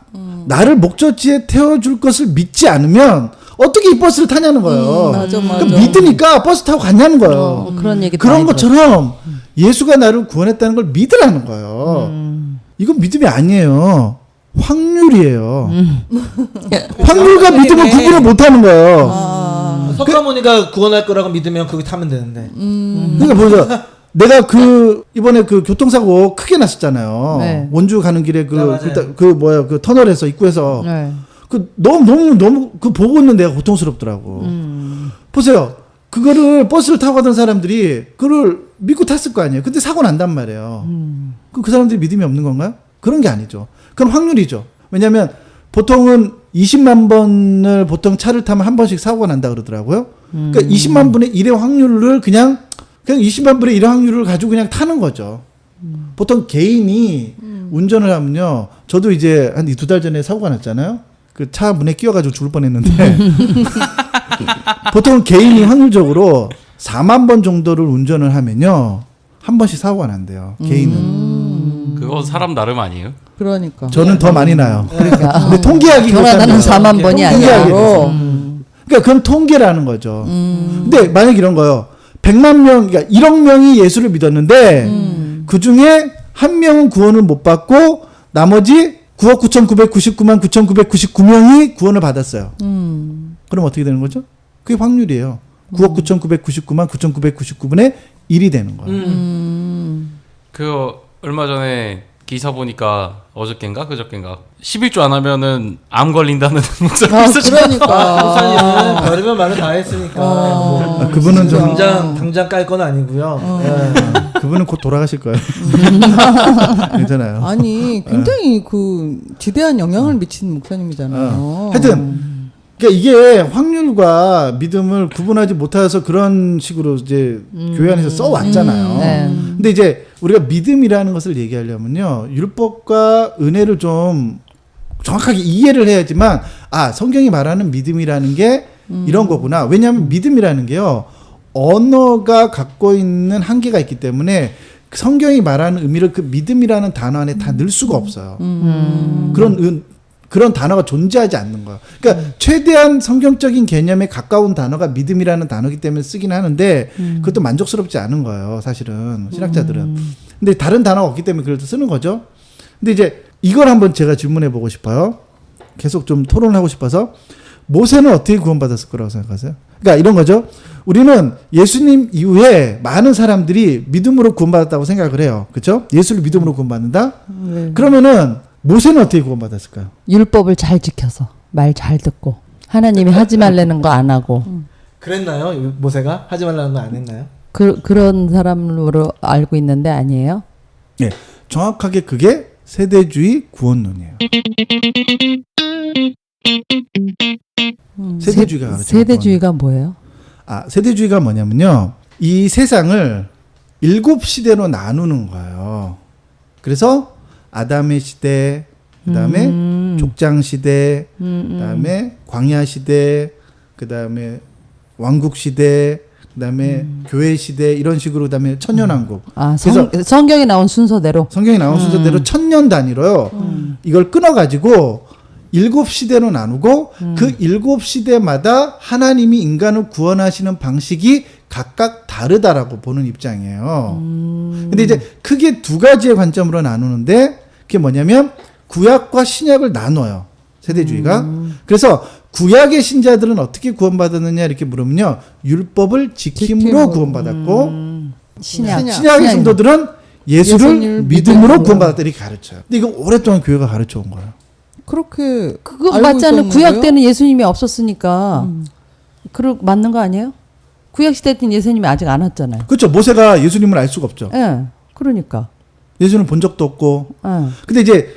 나를 목적지에 태워줄 것을 믿지 않으면 어떻게 이 버스를 타냐는 거예요. 맞아. 그럼 믿으니까 버스 타고 갔냐는 거예요. 그런 얘기 그런 것처럼 예수가 나를 구원했다는 걸 믿으라는 거예요. 이건 믿음이 아니에요. 확률이에요. 확률과 믿음을 구분을 못하는 거예요. 석가모니가 구원할 거라고 믿으면 거기 타면 되는데. 그러니까 보죠. 내가 이번에 교통사고 크게 났었잖아요. 네. 원주 가는 길에 맞아요. 그 터널에서 입구에서 네. 너무 보고 있는 내가 고통스럽더라고. 보세요. 그거를 버스를 타고 가던 사람들이 그걸 믿고 탔을 거 아니에요. 근데 사고 난단 말이에요. 그럼 그 사람들이 믿음이 없는 건가요? 그런 게 아니죠. 그건 확률이죠. 왜냐하면 보통은 20만 번을 보통 차를 타면 한 번씩 사고가 난다 그러더라고요. 그러니까 20만 분의 1의 확률을 그냥 20만 분의 1의 확률을 가지고 그냥 타는 거죠. 보통 개인이 운전을 하면요. 저도 이제 한 2달 전에 사고가 났잖아요. 그 차 문에 끼어가지고 죽을 뻔했는데 보통 개인이 확률적으로 4만 번 정도를 운전을 하면요. 한 번씩 사고가 난대요. 개인은. 그거 사람 나름 아니에요? 그러니까. 저는 더 많이 나요. 그러니까 근데 통계학이 결혼하는 그렇다는 거예요. 4만 번이 통계학이 아니고 그래서. 그러니까 그건 통계라는 거죠. 근데 만약 이런 거요. 100만 명, 그러니까 1억 명이 예수를 믿었는데 그 중에 한 명은 구원을 못 받고 나머지 9억 9,999만 9,999명이 구원을 받았어요. 그럼 어떻게 되는 거죠? 그게 확률이에요. 9억 9,999만 9,999분의 1이 되는 거예요. 그 얼마 전에 기사 보니까 어저께인가 그저께인가 11조 안 하면은 암 걸린다는 목소리 있었잖아요. 그러니까. 목사님은 별의별 말을 다 했으니까. 뭐 그분은 좀 당장 깔 건 아니고요. 네. 그분은 곧 돌아가실 거예요. 괜찮아요. 아니 굉장히 그 지대한 영향을 미치는 목사님이잖아요. 하여튼 그러니까 이게 확률과 믿음을 구분하지 못해서 그런 식으로 이제 교회 안에서 써왔잖아요. 네. 근데 이제 우리가 믿음이라는 것을 얘기하려면요, 율법과 은혜를 좀 정확하게 이해를 해야지만 성경이 말하는 믿음이라는 게 이런 거구나. 왜냐하면 믿음이라는 게요, 언어가 갖고 있는 한계가 있기 때문에 성경이 말하는 의미를 그 믿음이라는 단어 안에 다 넣을 수가 없어요. 그런 단어가 존재하지 않는 거예요. 그러니까 최대한 성경적인 개념에 가까운 단어가 믿음이라는 단어이기 때문에 쓰긴 하는데 그것도 만족스럽지 않은 거예요. 사실은 신학자들은. 근데 다른 단어가 없기 때문에 그걸 쓰는 거죠. 근데 이제 이걸 한번 제가 질문해 보고 싶어요. 계속 좀 토론을 하고 싶어서 모세는 어떻게 구원받았을 거라고 생각하세요? 그러니까 이런 거죠. 우리는 예수님 이후에 많은 사람들이 믿음으로 구원받았다고 생각을 해요. 그렇죠? 예수를 믿음으로 구원받는다? 네. 그러면은 모세는 어떻게 구원받았을까요? 율법을 잘 지켜서 말 잘 듣고 하나님이 하지 말라는 거 안 하고 그랬나요? 모세가 하지 말라는 거 안 했나요? 그런 사람으로 알고 있는데 아니에요? 네, 정확하게 그게 세대주의 구원론이에요. 세대주의가 가르치는 세대주의가 뭐예요? 세대주의가 뭐냐면요, 이 세상을 7시대로 나누는 거예요. 그래서 아담의 시대, 그다음에 족장 시대, 그다음에 광야 시대, 그다음에 왕국 시대, 그다음에 교회 시대, 이런 식으로, 그다음에 천년왕국. 그래서 성경에 나온 순서대로. 성경이 나온 순서대로 천년 단위로요. 이걸 끊어가지고 7시대로 나누고 그 7시대마다 하나님이 인간을 구원하시는 방식이 각각 다르다라고 보는 입장이에요. 근데 이제 크게 두 가지의 관점으로 나누는데 그게 뭐냐면 구약과 신약을 나눠요. 세대주의가. 그래서 구약의 신자들은 어떻게 구원받았느냐 이렇게 물으면요, 율법을 지킴으로 구원받았고 신약의 성도들은 예수를 믿음으로 구원받았다 이렇게 가르쳐요. 근데 이거 오랫동안 교회가 가르쳐 온 거예요. 그렇게 그거 알고 맞잖아요. 있었는데요? 구약 때는 예수님이 없었으니까. 맞는 거 아니에요? 구약 시대 때는 예수님이 아직 안 왔잖아요. 그렇죠. 모세가 예수님을 알 수가 없죠. 예. 그러니까. 예수는 본 적도 없고. 예. 근데 이제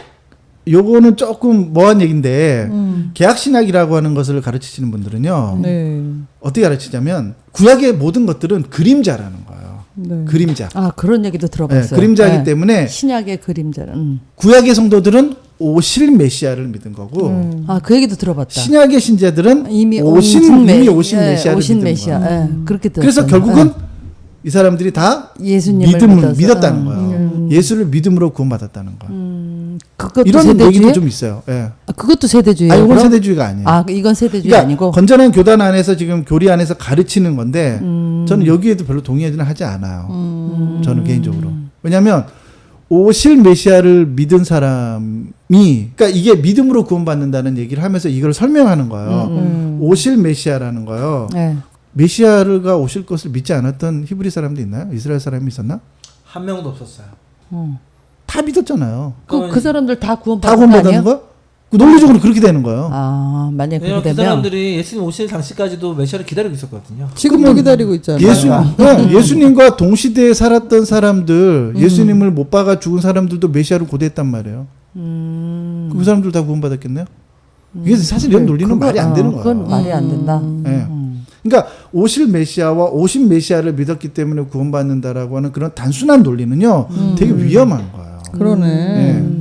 요거는 조금 뭐한 얘기인데 개약신약이라고 하는 것을 가르치시는 분들은요, 네. 어떻게 가르치냐면 구약의 모든 것들은 그림자라는 거예요. 네. 그림자. 그런 얘기도 들어봤어요. 네, 그림자이기 예. 때문에 신약의 그림자는. 구약의 성도들은 오실 메시아를 믿은 거고 그 얘기도 들어봤다. 신약의 신자들은 이미 오신 메시아를 메시아를 믿는 메시아. 거예요. 예. 그렇게 들었어요. 그래서 결국은 이 사람들이 다 예수님을 믿었다는 거예요. 예수를 믿음으로 구원받았다는 거예요. 그것도 이런 얘기도 세대주의? 좀 있어요. 예. 아, 그것도 세대주의예요. 이건 그럼? 세대주의가 아니에요. 아, 이건 세대주의 그러니까 아니고. 건전한 교단 안에서 지금 교리 안에서 가르치는 건데 저는 여기에도 별로 동의하지는 하지 않아요. 저는 개인적으로. 왜냐하면 오실 메시아를 믿은 사람이, 그러니까 이게 믿음으로 구원받는다는 얘기를 하면서 이걸 설명하는 거예요. 오실 메시아라는 거요. 네. 메시아가 오실 것을 믿지 않았던 히브리 사람도 있나요? 이스라엘 사람이 있었나? 한 명도 없었어요. 다 믿었잖아요. 그 사람들 다 다 구원받은 거 구원받는 아니에요? 거? 논리적으로 그렇게 되는 거예요. 아, 만약에 왜냐면 그렇게 그 되면 사람들이 예수님 오실 당시까지도 메시아를 기다리고 있었거든요. 지금도 기다리고 있잖아요. 예수님과 동시대에 살았던 사람들, 예수님을 못 박아 죽은 사람들도 메시아를 고대했단 말이에요. 그 사람들 다 구원받았겠네요? 이게 사실 이런 논리는 말이 안 되는 거예요. 그건 말이 안 된다. 예. 그러니까 오실 메시아와 오신 메시아를 믿었기 때문에 구원받는다라고 하는 그런 단순한 논리는요, 되게 위험한 거예요. 그러네. 예.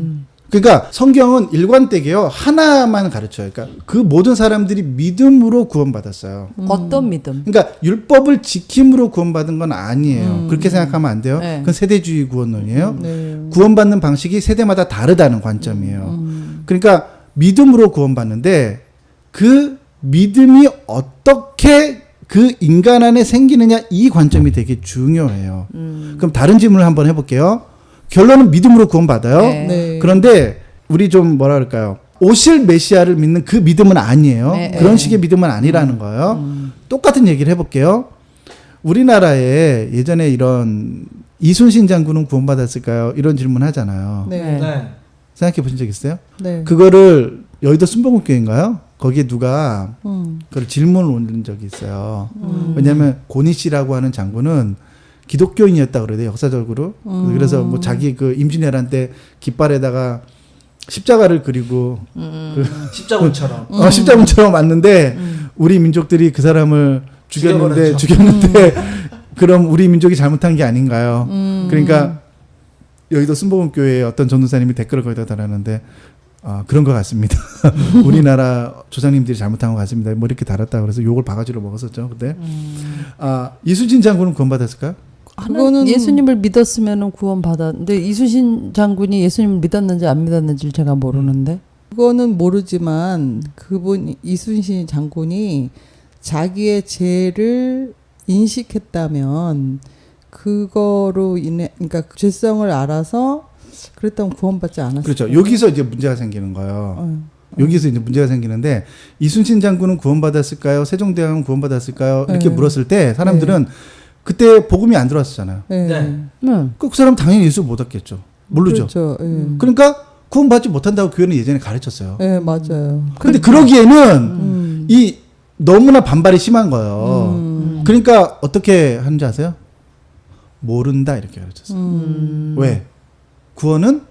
그러니까 성경은 일관되게요 하나만 가르쳐요. 그러니까 그 모든 사람들이 믿음으로 구원받았어요. 어떤 믿음? 그러니까 율법을 지킴으로 구원받은 건 아니에요. 그렇게 생각하면 안 돼요. 네. 그건 세대주의 구원론이에요. 네. 구원받는 방식이 세대마다 다르다는 관점이에요. 그러니까 믿음으로 구원받는데 그 믿음이 어떻게 그 인간 안에 생기느냐 이 관점이 되게 중요해요. 그럼 다른 질문을 한번 해볼게요. 결론은 믿음으로 구원받아요. 네. 네. 그런데 우리 좀 뭐라 그럴까요? 오실 메시아를 믿는 그 믿음은 아니에요. 네, 그런 네. 식의 믿음은 아니라는 거예요. 똑같은 얘기를 해볼게요. 우리나라에 예전에 이런 이순신 장군은 구원받았을까요? 이런 질문 하잖아요. 네. 네. 생각해 보신 적 있어요? 네. 그거를 여의도 순복음교회인가요? 거기에 누가 그걸 질문을 올린 적이 있어요. 왜냐하면 고니 씨라고 하는 장군은 기독교인이었다 그래요, 역사적으로. 그래서 뭐 자기 그 임진왜란 때 깃발에다가 십자가를 그리고 십자군처럼. 십자군처럼 왔는데 우리 민족들이 그 사람을 죽였는데 그럼 우리 민족이 잘못한 게 아닌가요? 그러니까 여의도 순복음교회에 어떤 전도사님이 댓글을 거기다 달았는데 그런 것 같습니다. 우리나라 조상님들이 잘못한 것 같습니다. 뭐 이렇게 달았다 그래서 욕을 바가지로 먹었었죠. 그때 이순신 장군은 구원받았을까요? 그거는 예수님을 믿었으면 구원받았는데 이순신 장군이 예수님을 믿었는지 안 믿었는지 제가 모르는데. 그거는 모르지만 그분 이순신 장군이 자기의 죄를 인식했다면 그거로 인해 그러니까 죄성을 알아서 그랬다면 구원받지 않았어요. 그렇죠. 여기서 이제 문제가 생기는 거예요. 여기서 이제 문제가 생기는데 이순신 장군은 구원받았을까요? 세종대왕은 구원받았을까요? 이렇게 네. 물었을 때 사람들은 그때 복음이 안 들어왔었잖아요. 네. 네. 그 사람 당연히 예수 못 얻겠죠. 모르죠. 그렇죠. 예. 그러니까 구원받지 못한다고 교회는 예전에 가르쳤어요. 네, 맞아요. 근데 그러기에는 이 너무나 반발이 심한 거예요. 그러니까 어떻게 하는지 아세요? 모른다 이렇게 가르쳤어요. 왜? 구원은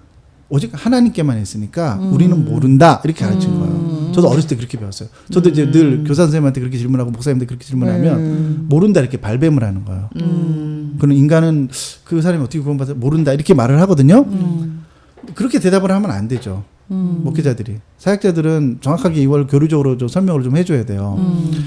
오직 하나님께만 있으니까 우리는 모른다 이렇게 가르친 거예요. 저도 어렸을 때 그렇게 배웠어요. 저도 이제 늘 교사 선생님한테 그렇게 질문하고 목사님한테 그렇게 질문하면 모른다 이렇게 발뺌을 하는 거예요. 그럼 인간은 그 사람이 어떻게 구원받아 모른다 이렇게 말을 하거든요. 그렇게 대답을 하면 안 되죠. 목회자들이. 사역자들은 정확하게 이걸 교류적으로 좀 설명을 좀 해줘야 돼요.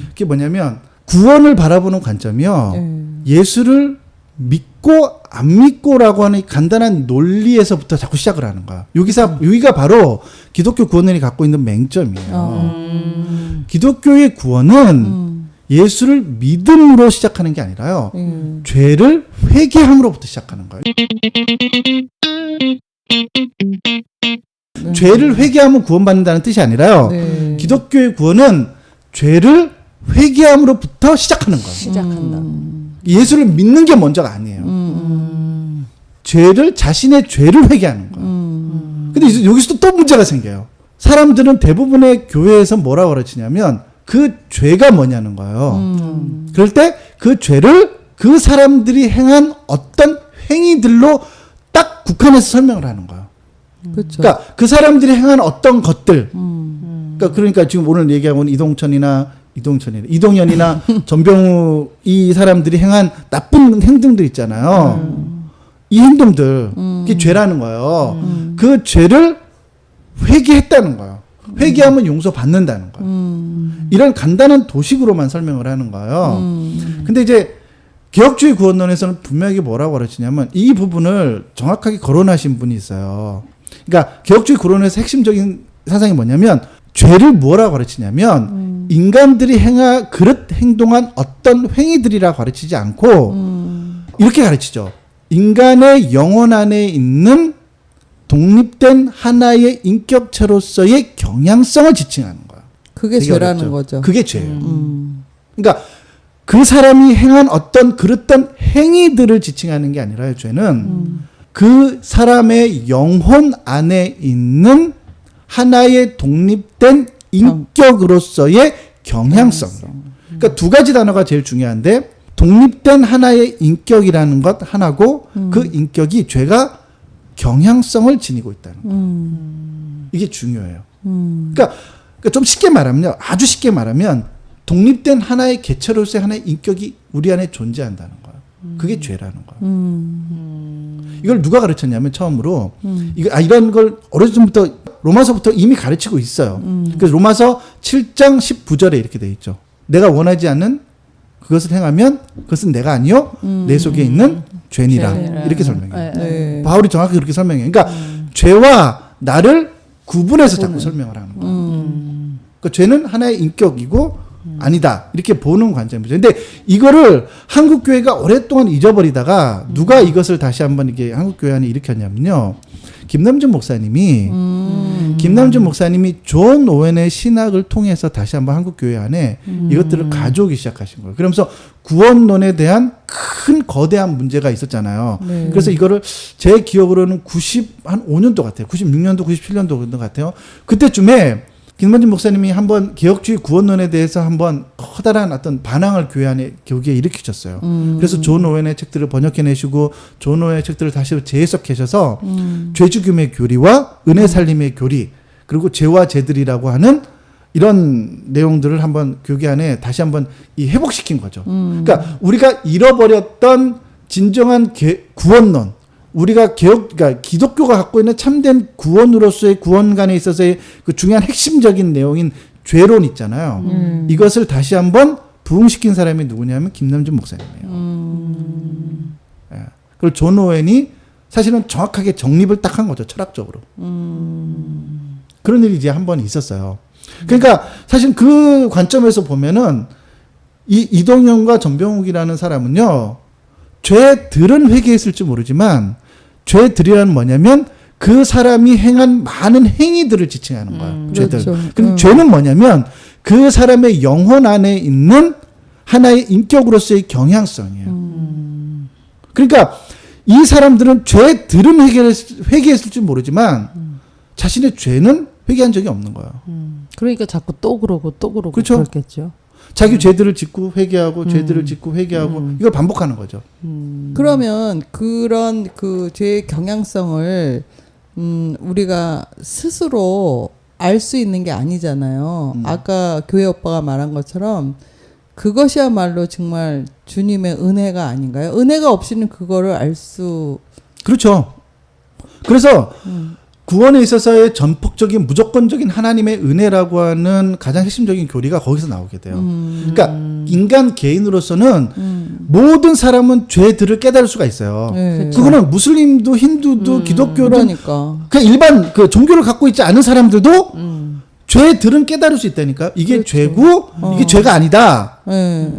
그게 뭐냐면 구원을 바라보는 관점이요. 예수를 믿고 안 믿고라고 하는 간단한 논리에서부터 자꾸 시작을 하는 거야. 여기가 바로 기독교 구원론이 갖고 있는 맹점이에요. 기독교의 구원은 예수를 믿음으로 시작하는 게 아니라요. 죄를 회개함으로부터 시작하는 거예요. 죄를 회개하면 구원받는다는 뜻이 아니라요. 네. 기독교의 구원은 죄를 회개함으로부터 시작하는 거예요. 시작한다. 예수를 믿는 게 먼저가 아니에요. 자신의 죄를 회개하는 거예요. 근데 여기서 또 문제가 생겨요. 사람들은 대부분의 교회에서 뭐라고 가르치냐면 그 죄가 뭐냐는 거예요. 그럴 때 그 죄를 그 사람들이 행한 어떤 행위들로 딱 국한해서 설명을 하는 거예요. 그렇죠. 그러니까 그 사람들이 행한 어떤 것들. 그러니까 지금 오늘 얘기하고 있는 이동현이나 전병우 이 사람들이 행한 나쁜 행동들 있잖아요. 이 행동들 그게 죄라는 거예요. 그 죄를 회개했다는 거예요. 회개하면 용서받는다는 거예요. 이런 간단한 도식으로만 설명을 하는 거예요. 근데 이제 개혁주의 구원론에서는 분명히 뭐라고 가르치냐면 이 부분을 정확하게 거론하신 분이 있어요. 그러니까 개혁주의 구론에서 핵심적인 사상이 뭐냐면 죄를 뭐라고 가르치냐면 인간들이 행동한 어떤 행위들이라 가르치지 않고 이렇게 가르치죠. 인간의 영혼 안에 있는 독립된 하나의 인격체로서의 경향성을 지칭하는 거야. 그게 되게 죄라는 어렵죠. 거죠. 그게 죄예요. 그러니까 그 사람이 행한 어떤 그랬던 행위들을 지칭하는 게 아니라요. 죄는 그 사람의 영혼 안에 있는 하나의 독립된 인격으로서의 경향성. 그러니까 두 가지 단어가 제일 중요한데 독립된 하나의 인격이라는 것 하나고 그 인격이 죄가 경향성을 지니고 있다는 거예요. 이게 중요해요. 그러니까 좀 쉽게 말하면요. 아주 쉽게 말하면 독립된 하나의 개체로서의 하나의 인격이 우리 안에 존재한다는 거예요. 그게 죄라는 거예요. 이걸 누가 가르쳤냐면 처음으로 이런 걸 어려서부터 로마서부터 이미 가르치고 있어요. 그래서 로마서 7장 19절에 이렇게 돼 있죠. 내가 원하지 않는 그것을 행하면 그것은 내가 아니요 내 속에 있는 죄니라. 이렇게 설명해요. 네. 바울이 정확히 그렇게 설명해요. 그러니까 죄와 나를 구분해서 자꾸 설명을 하는 거예요. 그러니까 죄는 하나의 인격이고 아니다. 이렇게 보는 관점이죠. 근데 이거를 한국 교회가 오랫동안 잊어버리다가 누가 이것을 다시 한번 이게 한국 교회 안에 일으켰냐면요. 김남준 목사님이 존 오웬의 신학을 통해서 다시 한번 한국 교회 안에 이것들을 가져오기 시작하신 거예요. 그러면서 구원론에 대한 큰 거대한 문제가 있었잖아요. 네. 그래서 이거를 제 기억으로는 95년도 같아요. 96년도, 97년도 같아요. 그때쯤에 김만진 목사님이 한번 개혁주의 구원론에 대해서 한번 커다란 어떤 반항을 교회 안에 교계에 일으키셨어요. 그래서 존 오웬의 책들을 번역해내시고 존 오웬의 책들을 다시 재해석하셔서 죄죽음의 교리와 은혜 살림의 교리 그리고 죄와 죄들이라고 하는 이런 내용들을 한번 교계 안에 다시 한번 이 회복시킨 거죠. 그러니까 우리가 잃어버렸던 진정한 구원론 우리가 그러니까 기독교가 갖고 있는 참된 구원으로서의 구원관에 있어서의 그 중요한 핵심적인 내용인 죄론 있잖아요. 이것을 다시 한번 부흥시킨 사람이 누구냐면 김남준 목사님이에요. 예. 그리고 존 오웬이 사실은 정확하게 정립을 딱 한 거죠. 철학적으로. 그런 일이 이제 한 번 있었어요. 그러니까 사실 그 관점에서 보면은 이 이동영과 전병욱이라는 사람은요. 죄들은 회개했을지 모르지만 죄들이란 뭐냐면 그 사람이 행한 많은 행위들을 지칭하는 거예요. 죄들. 그렇죠. 근데 죄는 뭐냐면 그 사람의 영혼 안에 있는 하나의 인격으로서의 경향성이에요. 그러니까 이 사람들은 죄들은 회개했을지 모르지만 자신의 죄는 회개한 적이 없는 거예요. 그러니까 자꾸 또 그러고 그렇죠. 그렇겠죠. 자기 죄들을 짓고 회개하고 죄들을 짓고 회개하고 이걸 반복하는 거죠. 그러면 그런 그 죄의 경향성을 우리가 스스로 알 수 있는 게 아니잖아요. 아까 교회 오빠가 말한 것처럼 그것이야말로 정말 주님의 은혜가 아닌가요? 은혜가 없이는 그거를 알 수 그렇죠. 그래서 구원에 있어서의 전폭적인 무조건적인 하나님의 은혜라고 하는 가장 핵심적인 교리가 거기서 나오게 돼요. 그러니까 인간 개인으로서는 모든 사람은 죄들을 깨달을 수가 있어요. 네. 그거는 무슬림도 힌두도 기독교도 그러니까 그냥 일반 그 종교를 갖고 있지 않은 사람들도 죄들은 깨달을 수 있다니까. 이게 그렇죠. 죄고 이게 죄가 아니다. 네.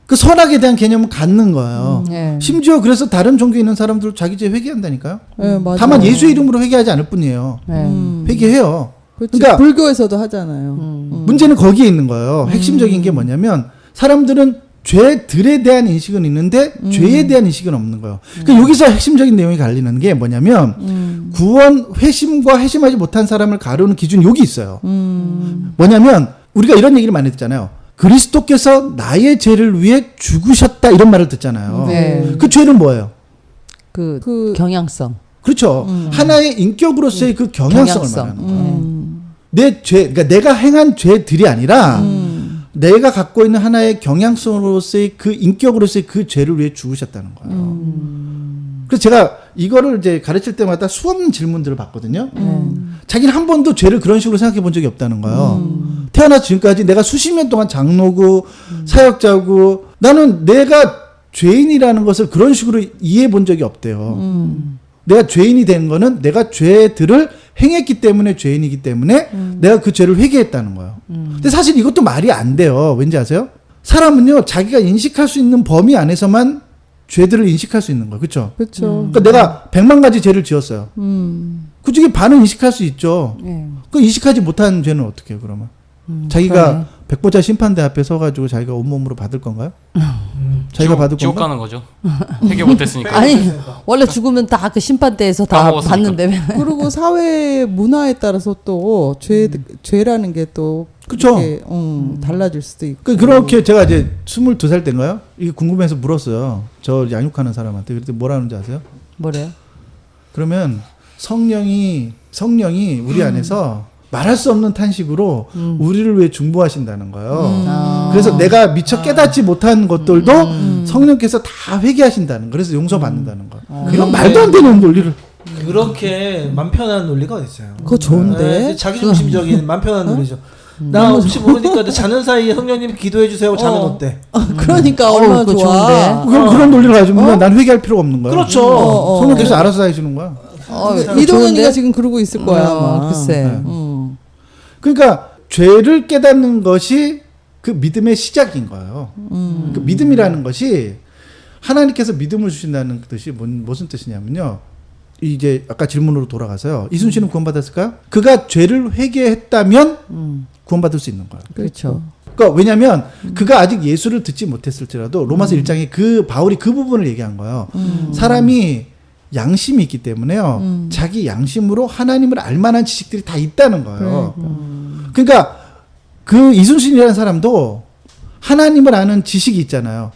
그 선악에 대한 개념을 갖는 거예요. 네. 심지어 그래서 다른 종교에 있는 사람들 자기 죄 회개한다니까요. 네, 맞아요. 다만 예수의 이름으로 회개하지 않을 뿐이에요. 네. 회개해요. 그렇죠. 그러니까 불교에서도 하잖아요. 문제는 거기에 있는 거예요. 핵심적인 게 뭐냐면 사람들은 죄들에 대한 인식은 있는데 죄에 대한 인식은 없는 거예요. 그러니까 여기서 핵심적인 내용이 갈리는 게 뭐냐면 구원 회심과 회심하지 못한 사람을 가르는 기준이 여기 있어요. 뭐냐면 우리가 이런 얘기를 많이 듣잖아요. 그리스도께서 나의 죄를 위해 죽으셨다 이런 말을 듣잖아요. 네. 그 죄는 뭐예요? 그 경향성. 그렇죠. 하나의 인격으로서의 그 경향성을 경향성. 말하는 거예요. 내 죄, 그러니까 내가 행한 죄들이 아니라 내가 갖고 있는 하나의 경향성으로서의 그 인격으로서의 그 죄를 위해 죽으셨다는 거예요. 그래서 제가 이거를 이제 가르칠 때마다 수없는 질문들을 받거든요. 자기는 한 번도 죄를 그런 식으로 생각해 본 적이 없다는 거예요. 태어나서 지금까지 내가 수십 년 동안 장로고 사역자고 나는 내가 죄인이라는 것을 그런 식으로 이해해 본 적이 없대요. 내가 죄인이 된 거는 내가 죄들을 행했기 때문에 죄인이기 때문에 내가 그 죄를 회개했다는 거예요. 근데 사실 이것도 말이 안 돼요. 왠지 아세요? 사람은요, 자기가 인식할 수 있는 범위 안에서만 죄들을 인식할 수 있는 거예요. 그렇죠? 그렇죠. 그러니까 내가 100만 가지 죄를 지었어요. 그 중에 반은 인식할 수 있죠. 예. 그 인식하지 못한 죄는 어떻게 해요, 그러면? 자기가 백보자 심판대 앞에 서가지고 자기가 온몸으로 받을 건가요? 자기가 받을 지옥 건가? 가는 거죠. 해결 못했으니까. 아니 원래 죽으면 다 그 심판대에서 다 다 먹었으니까. 받는데 그리고 사회 문화에 따라서 또 죄라는 게 또 그쵸. 달라질 수도 있고. 그렇게 제가 이제 22살 때인가요? 이게 궁금해서 물었어요. 저 양육하는 사람한테. 그랬더니 뭐라는지 아세요? 뭐래요? 그러면 성령이 우리 안에서 말할 수 없는 탄식으로 우리를 위해 중보하신다는 거예요. 그래서 내가 미처 깨닫지 못한 것들도 성령께서 다 회개하신다는 거. 그래서 용서받는다는 거. 이건 말도 안 되는 논리를. 그렇게 맘 편한 논리가 어디 있어요? 그거 좋은데. 네, 자기중심적인 맘 편한 논리죠. 나 혹시 모르니까 자는 사이에 성령님 기도해 주세요. 자면 어때? 그러니까 얼마나 그거 좋아. 그런 논리를 가지면 난 회개할 필요가 없는 거야. 그렇죠. 성령께서 알아서 다 해주는 거야. 이동현이가 좋은데? 지금 그러고 있을 거야. 아마. 글쎄. 네. 그러니까 죄를 깨닫는 것이 그 믿음의 시작인 거예요. 그 믿음이라는 것이 하나님께서 믿음을 주신다는 뜻이 무슨 뜻이냐면요. 이제 아까 질문으로 돌아가서요. 이순 씨는 구원받았을까요? 그가 죄를 회개했다면 구원받을 수 있는 거예요. 그렇죠. 그러니까 왜냐하면 그가 아직 예수를 듣지 못했을지라도 로마서 1장에 그 바울이 그 부분을 얘기한 거예요. 사람이 양심이 있기 때문에요. 자기 양심으로 하나님을 알 만한 지식들이 다 있다는 거예요. 그러니까 그 이순신이라는 사람도 하나님을 아는 지식이 있잖아요.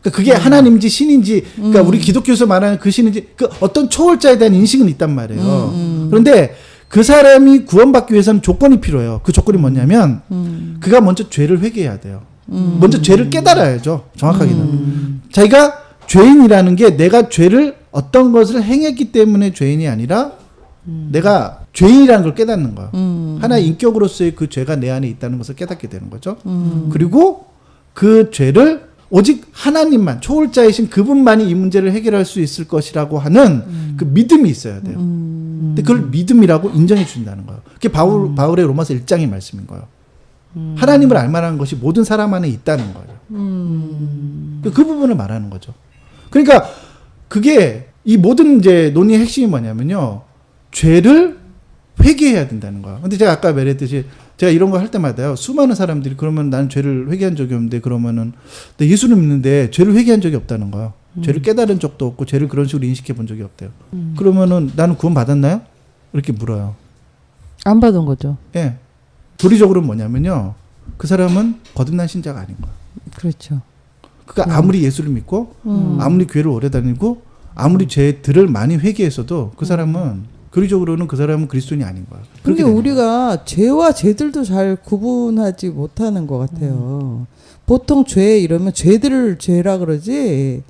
그러니까 그게 하나님인지 신인지, 그러니까 우리 기독교에서 말하는 그 신인지, 그 어떤 초월자에 대한 인식은 있단 말이에요. 그런데 그 사람이 구원받기 위해서는 조건이 필요해요. 그 조건이 뭐냐면 그가 먼저 죄를 회개해야 돼요. 먼저 죄를 깨달아야죠. 정확하게는. 자기가 죄인이라는 게 내가 죄를 어떤 것을 행했기 때문에 죄인이 아니라 내가 죄인이라는 걸 깨닫는 거예요. 하나의 인격으로서의 그 죄가 내 안에 있다는 것을 깨닫게 되는 거죠. 그리고 그 죄를 오직 하나님만, 초월자이신 그분만이 이 문제를 해결할 수 있을 것이라고 하는 그 믿음이 있어야 돼요. 근데 그걸 믿음이라고 인정해 준다는 거예요. 그게 바울의 로마서 1장의 말씀인 거예요. 하나님을 알 만한 것이 모든 사람 안에 있다는 거예요. 그 부분을 말하는 거죠. 그러니까 그게 이 모든 이제 논의의 핵심이 뭐냐면요. 죄를 회개해야 된다는 거예요. 근데 제가 아까 말했듯이 제가 이런 거 할 때마다요. 수많은 사람들이 그러면 나는 죄를 회개한 적이 없는데 그러면은 나 예수를 믿는데 죄를 회개한 적이 없다는 거예요. 죄를 깨달은 적도 없고 죄를 그런 식으로 인식해 본 적이 없대요. 그러면은 나는 구원 받았나요? 이렇게 물어요. 안 받은 거죠. 예. 도리적으로는 뭐냐면요. 그 사람은 거듭난 신자가 아닌 거예요. 그렇죠. 그러니까 아무리 예수를 믿고 아무리 교회를 오래 다니고 아무리 죄들을 많이 회개했어도 그 사람은 교리적으로는 그 사람은 그리스도인이 아닌 거야. 근데 우리가 죄와 죄들도 잘 구분하지 못하는 것 같아요. 보통 죄 이러면 죄들을 죄라 그러지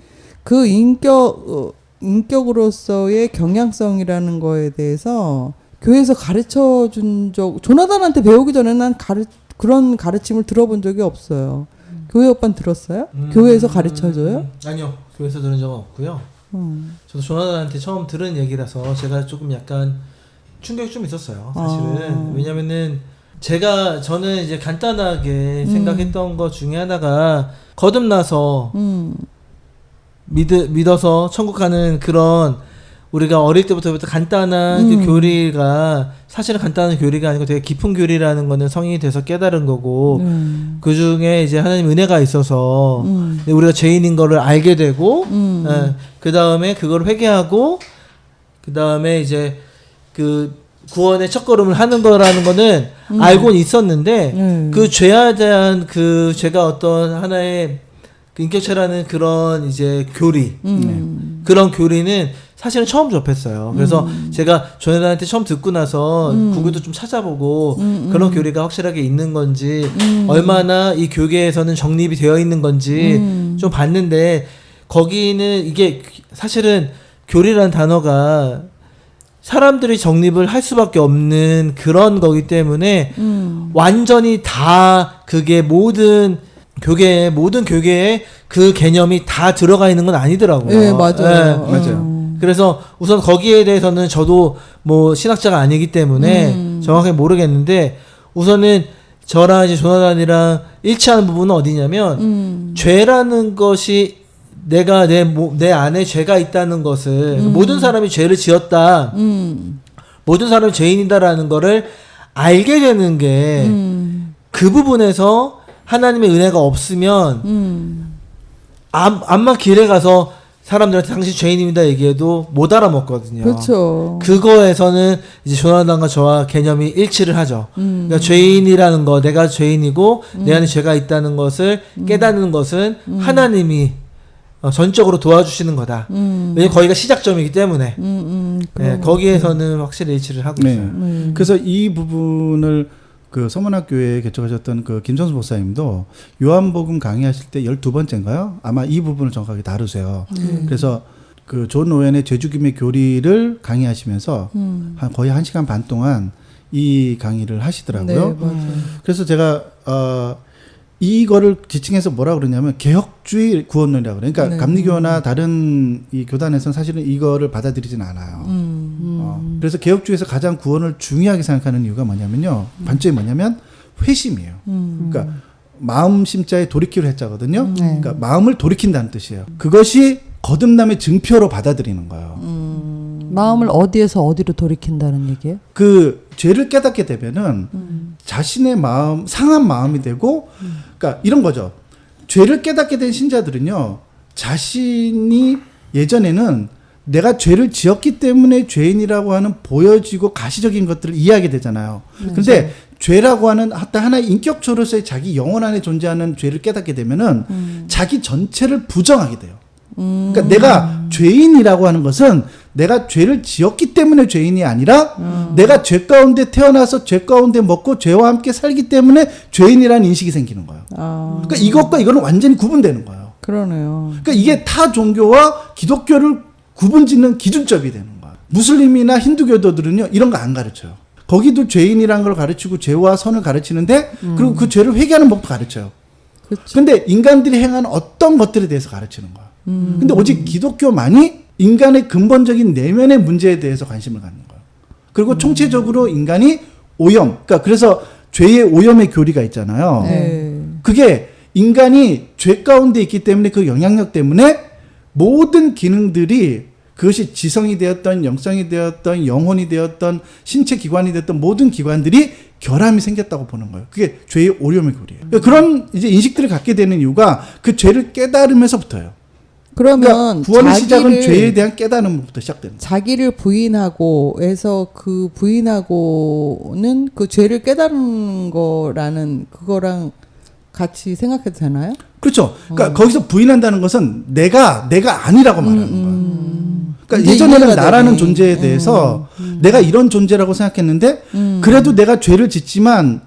그 인격으로서의 경향성이라는 거에 대해서 교회에서 가르쳐 준 적, 조나단한테 배우기 전에 난 그런 가르침을 들어본 적이 없어요. 교회 오빠는 들었어요? 교회에서 가르쳐줘요? 아니요. 교회에서 들은 적은 없고요. 저도 조나단한테 처음 들은 얘기라서 제가 조금 약간 충격이 좀 있었어요. 사실은. 왜냐면은 저는 이제 간단하게 생각했던 것 중에 하나가 거듭나서 믿어서 천국 가는 그런 우리가 어릴 때부터 간단한 그 교리가 사실은 간단한 교리가 아니고 되게 깊은 교리라는 거는 성인이 돼서 깨달은 거고 그 중에 이제 하나님 은혜가 있어서 우리가 죄인인 거를 알게 되고 그 다음에 그걸 회개하고 그 다음에 이제 그 구원의 첫걸음을 하는 거라는 거는 알고는 있었는데 그 죄에 대한 그 죄가 어떤 하나의 그 인격체라는 그런 이제 교리 그런 교리는 사실은 처음 접했어요. 그래서 제가 조나단한테 처음 듣고 나서 구글도 좀 찾아보고 그런 교리가 확실하게 있는 건지 얼마나 이 교계에서는 정립이 되어 있는 건지 좀 봤는데 거기는 이게 사실은 교리라는 단어가 사람들이 정립을 할 수밖에 없는 그런 거기 때문에 완전히 다 그게 모든 교계에 그 개념이 다 들어가 있는 건 아니더라고요. 네, 맞아요. 맞아요. 그래서 우선 거기에 대해서는 저도 뭐 신학자가 아니기 때문에 정확하게 모르겠는데 우선은 저랑 이제 조나단이랑 일치하는 부분은 어디냐면 죄라는 것이 내가 내 안에 죄가 있다는 것을 모든 사람이 죄를 지었다. 모든 사람이 죄인이다라는 거를 알게 되는 게 그 부분에서 하나님의 은혜가 없으면 암만 길에 가서 사람들한테 당신 죄인입니다 얘기해도 못 알아먹거든요. 그렇죠. 그거에서는 이제 조나단과 저와 개념이 일치를 하죠. 그러니까 죄인이라는 거, 내가 죄인이고 내 안에 죄가 있다는 것을 깨닫는 것은 하나님이 전적으로 도와주시는 거다. 왜냐면 거기가 시작점이기 때문에 네, 거기에서는 확실히 일치를 하고 네. 있어요. 그래서 이 부분을 그 서문학교에 개척하셨던 그 김선수 목사님도 요한복음 강의하실 때 12번째인가요? 아마 이 부분을 정확하게 다루세요. 그래서 그 존 오웬의 죄죽임의 교리를 강의하시면서 한 거의 1시간 반 동안 이 강의를 하시더라고요. 네, 맞아요. 그래서 제가 이거를 지칭해서 뭐라 그러냐면 개혁주의 구원론이라고 그래요. 그러니까 네. 감리교나 다른 이 교단에서는 사실은 이거를 받아들이진 않아요. 그래서 개혁주의에서 가장 구원을 중요하게 생각하는 이유가 뭐냐면요. 관점이 뭐냐면 회심이에요. 그러니까 마음 심자에 돌이키를 했자거든요. 그러니까 마음을 돌이킨다는 뜻이에요. 그것이 거듭남의 증표로 받아들이는 거예요. 마음을 어디에서 어디로 돌이킨다는 얘기예요? 그 죄를 깨닫게 되면은 자신의 마음, 상한 마음이 되고, 그러니까 이런 거죠. 죄를 깨닫게 된 신자들은요, 자신이 예전에는 내가 죄를 지었기 때문에 죄인이라고 하는 보여지고 가시적인 것들을 이해하게 되잖아요. 근데 죄라고 하는 하나의 인격체로서의 자기 영혼 안에 존재하는 죄를 깨닫게 되면은 자기 전체를 부정하게 돼요. 그러니까 내가 죄인이라고 하는 것은 내가 죄를 지었기 때문에 죄인이 아니라 내가 죄 가운데 태어나서 죄 가운데 먹고 죄와 함께 살기 때문에 죄인이라는 인식이 생기는 거예요. 그러니까 이것과 이거는 완전히 구분되는 거예요. 그러네요. 그러니까 이게 타 종교와 기독교를 구분짓는 기준점이 되는 거예요. 무슬림이나 힌두교도들은요 이런 거 안 가르쳐요. 거기도 죄인이라는 걸 가르치고 죄와 선을 가르치는데 그리고 그 죄를 회개하는 법도 가르쳐요. 근데 인간들이 행하는 어떤 것들에 대해서 가르치는 거예요. 근데 오직 기독교만이 인간의 근본적인 내면의 문제에 대해서 관심을 갖는 거예요. 그리고 총체적으로 인간이 오염, 그러니까 그래서 죄의 오염의 교리가 있잖아요. 네. 그게 인간이 죄 가운데 있기 때문에 그 영향력 때문에 모든 기능들이 그것이 지성이 되었던 영성이 되었던 영혼이 되었던 신체 기관이 되었던 모든 기관들이 결함이 생겼다고 보는 거예요. 그게 죄의 오염의 교리예요. 그러니까 그런 이제 인식들을 갖게 되는 이유가 그 죄를 깨달으면서부터예요. 그러면 그러니까 구원의 시작은 죄에 대한 깨달음부터 시작되는 거예요. 자기를 부인하고 해서 그 부인하고는 그 죄를 깨달은 거라는 그거랑 같이 생각해도 되나요? 그렇죠. 그러니까 거기서 부인한다는 것은 내가 아니라고 말하는 거예요. 그러니까 예전에는 나라는 존재에 대해서 내가 이런 존재라고 생각했는데 그래도 내가 죄를 짓지만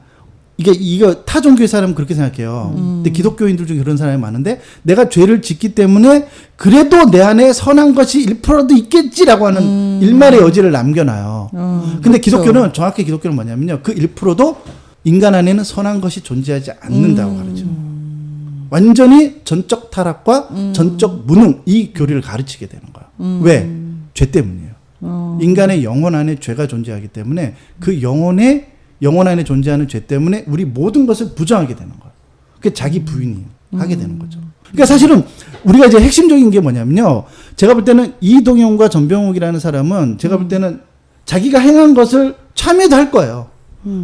이거 타 종교의 사람은 그렇게 생각해요. 근데 기독교인들 중에 그런 사람이 많은데 내가 죄를 짓기 때문에 그래도 내 안에 선한 것이 1%도 있겠지라고 하는 일말의 여지를 남겨놔요. 근데 기독교는 정확히 기독교는 뭐냐면요. 그 1%도 인간 안에는 선한 것이 존재하지 않는다고 가르쳐요. 완전히 전적 타락과 전적 무능 이 교리를 가르치게 되는 거예요. 왜? 죄 때문이에요. 인간의 영혼 안에 죄가 존재하기 때문에 그 영혼 안에 존재하는 죄 때문에 우리 모든 것을 부정하게 되는 거예요. 그게 자기 부인이 하게 되는 거죠. 그러니까 사실은 우리가 이제 핵심적인 게 뭐냐면요. 제가 볼 때는 이동영과 전병욱이라는 사람은 제가 볼 때는 자기가 행한 것을 참여도 할 거예요.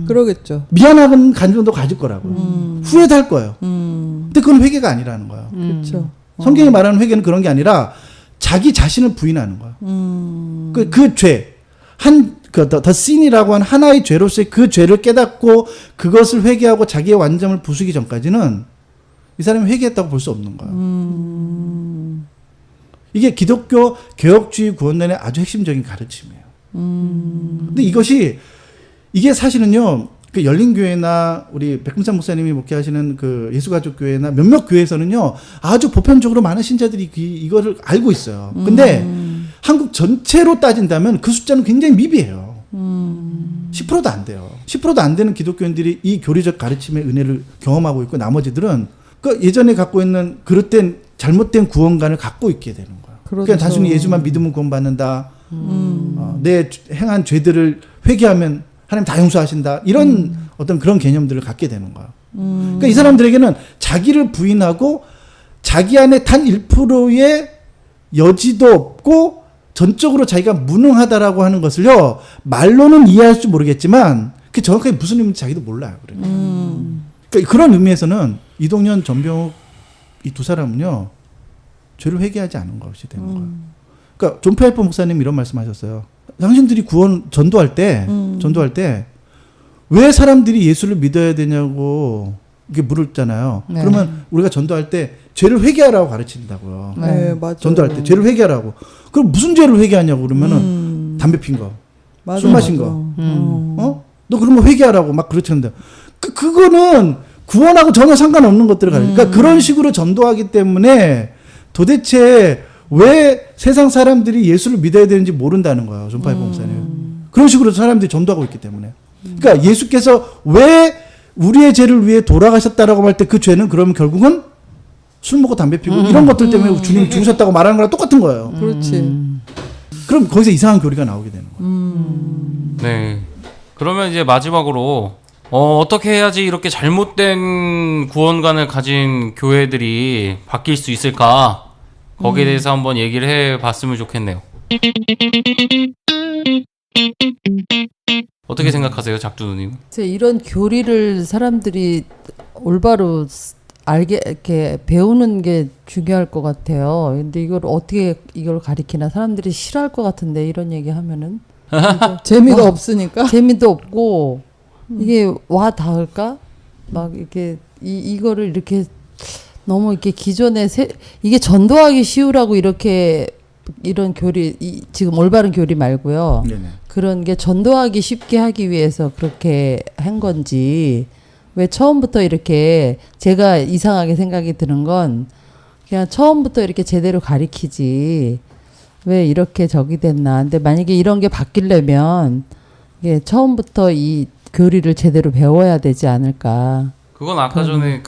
그러겠죠. 미안한 감정도 가질 거라고요. 후회도 할 거예요. 근데 그건 회개가 아니라는 거예요. 그렇죠. 성경이 말하는 회개는 그런 게 아니라 자기 자신을 부인하는 거예요. 그 죄, the sin이라고 하는 하나의 죄로서의 그 죄를 깨닫고 그것을 회개하고 자기의 완전을 부수기 전까지는 이 사람이 회개했다고 볼 수 없는 거예요. 이게 기독교 개혁주의 구원론의 아주 핵심적인 가르침이에요. 근데 이게 사실은요, 그 열린교회나 우리 백금산 목사님이 목회하시는 그 예수가족교회나 몇몇 교회에서는요, 아주 보편적으로 많은 신자들이 이거를 알고 있어요. 근데 한국 전체로 따진다면 그 숫자는 굉장히 미비해요. 10%도 안 돼요. 10%도 안 되는 기독교인들이 이 교리적 가르침의 은혜를 경험하고 있고 나머지들은 그 예전에 갖고 있는 그릇된 잘못된 구원관을 갖고 있게 되는 거예요. 그렇죠. 그냥 단순히 예수만 믿으면 구원받는다. 내 행한 죄들을 회개하면 하나님 다 용서하신다. 이런 어떤 그런 개념들을 갖게 되는 거예요. 그러니까 이 사람들에게는 자기를 부인하고 자기 안에 단 1%의 여지도 없고 전적으로 자기가 무능하다라고 하는 것을요, 말로는 이해할 줄 모르겠지만 그게 정확하게 무슨 의미인지 자기도 몰라요. 그러니까 그런 의미에서는 이동현, 전병욱 이 두 사람은요, 죄를 회개하지 않은 것이 되는 거예요. 그러니까 존 파이퍼 목사님 이런 말씀하셨어요. 당신들이 전도할 때 왜 사람들이 예수를 믿어야 되냐고 이게 물었잖아요. 네. 그러면 우리가 전도할 때 죄를 회개하라고 가르친다고요. 네, 맞아요. 전도할 때 죄를 회개하라고. 그럼 무슨 죄를 회개하냐고 그러면은 담배 핀 거, 맞아, 술 마신 맞아. 거. 너 그러면 회개하라고 막 그렇던데. 그거는 구원하고 전혀 상관없는 것들을 가르쳐. 그러니까 그런 식으로 전도하기 때문에 도대체 왜 세상 사람들이 예수를 믿어야 되는지 모른다는 거예요. 존 파이퍼 목사님. 그런 식으로 사람들이 전도하고 있기 때문에. 그러니까 예수께서 왜 우리의 죄를 위해 돌아가셨다라고 할 때 그 죄는 그러면 결국은 술 먹고 담배 피고 이런 것들 때문에 주님이 죽으셨다고 말하는 거랑 똑같은 거예요. 그렇지. 그럼 거기서 이상한 교리가 나오게 되는 거예요. 네. 그러면 이제 마지막으로 어떻게 해야지 이렇게 잘못된 구원관을 가진 교회들이 바뀔 수 있을까? 거기에 대해서 한번 얘기를 해봤으면 좋겠네요. 어떻게 생각하세요, 작두누님? 이런 교리를 사람들이 올바로 알게 이렇게 배우는 게 중요할 것 같아요. 근데 이걸 어떻게 이걸 가리키나 사람들이 싫어할 것 같은데 이런 얘기 하면은 재미가 없으니까. 재미도 없고 이게 와 닿을까? 막 이렇게 이거를 이렇게 너무 이렇게 기존에 이게 전도하기 쉬우라고 이렇게 이런 교리 지금 올바른 교리 말고요. 네네. 그런 게 전도하기 쉽게 하기 위해서 그렇게 한 건지 왜 처음부터 이렇게 제가 이상하게 생각이 드는 건 그냥 처음부터 이렇게 제대로 가리키지 왜 이렇게 저기 됐나. 근데 만약에 이런 게 바뀌려면 이게 처음부터 이 교리를 제대로 배워야 되지 않을까. 그건 아까 전에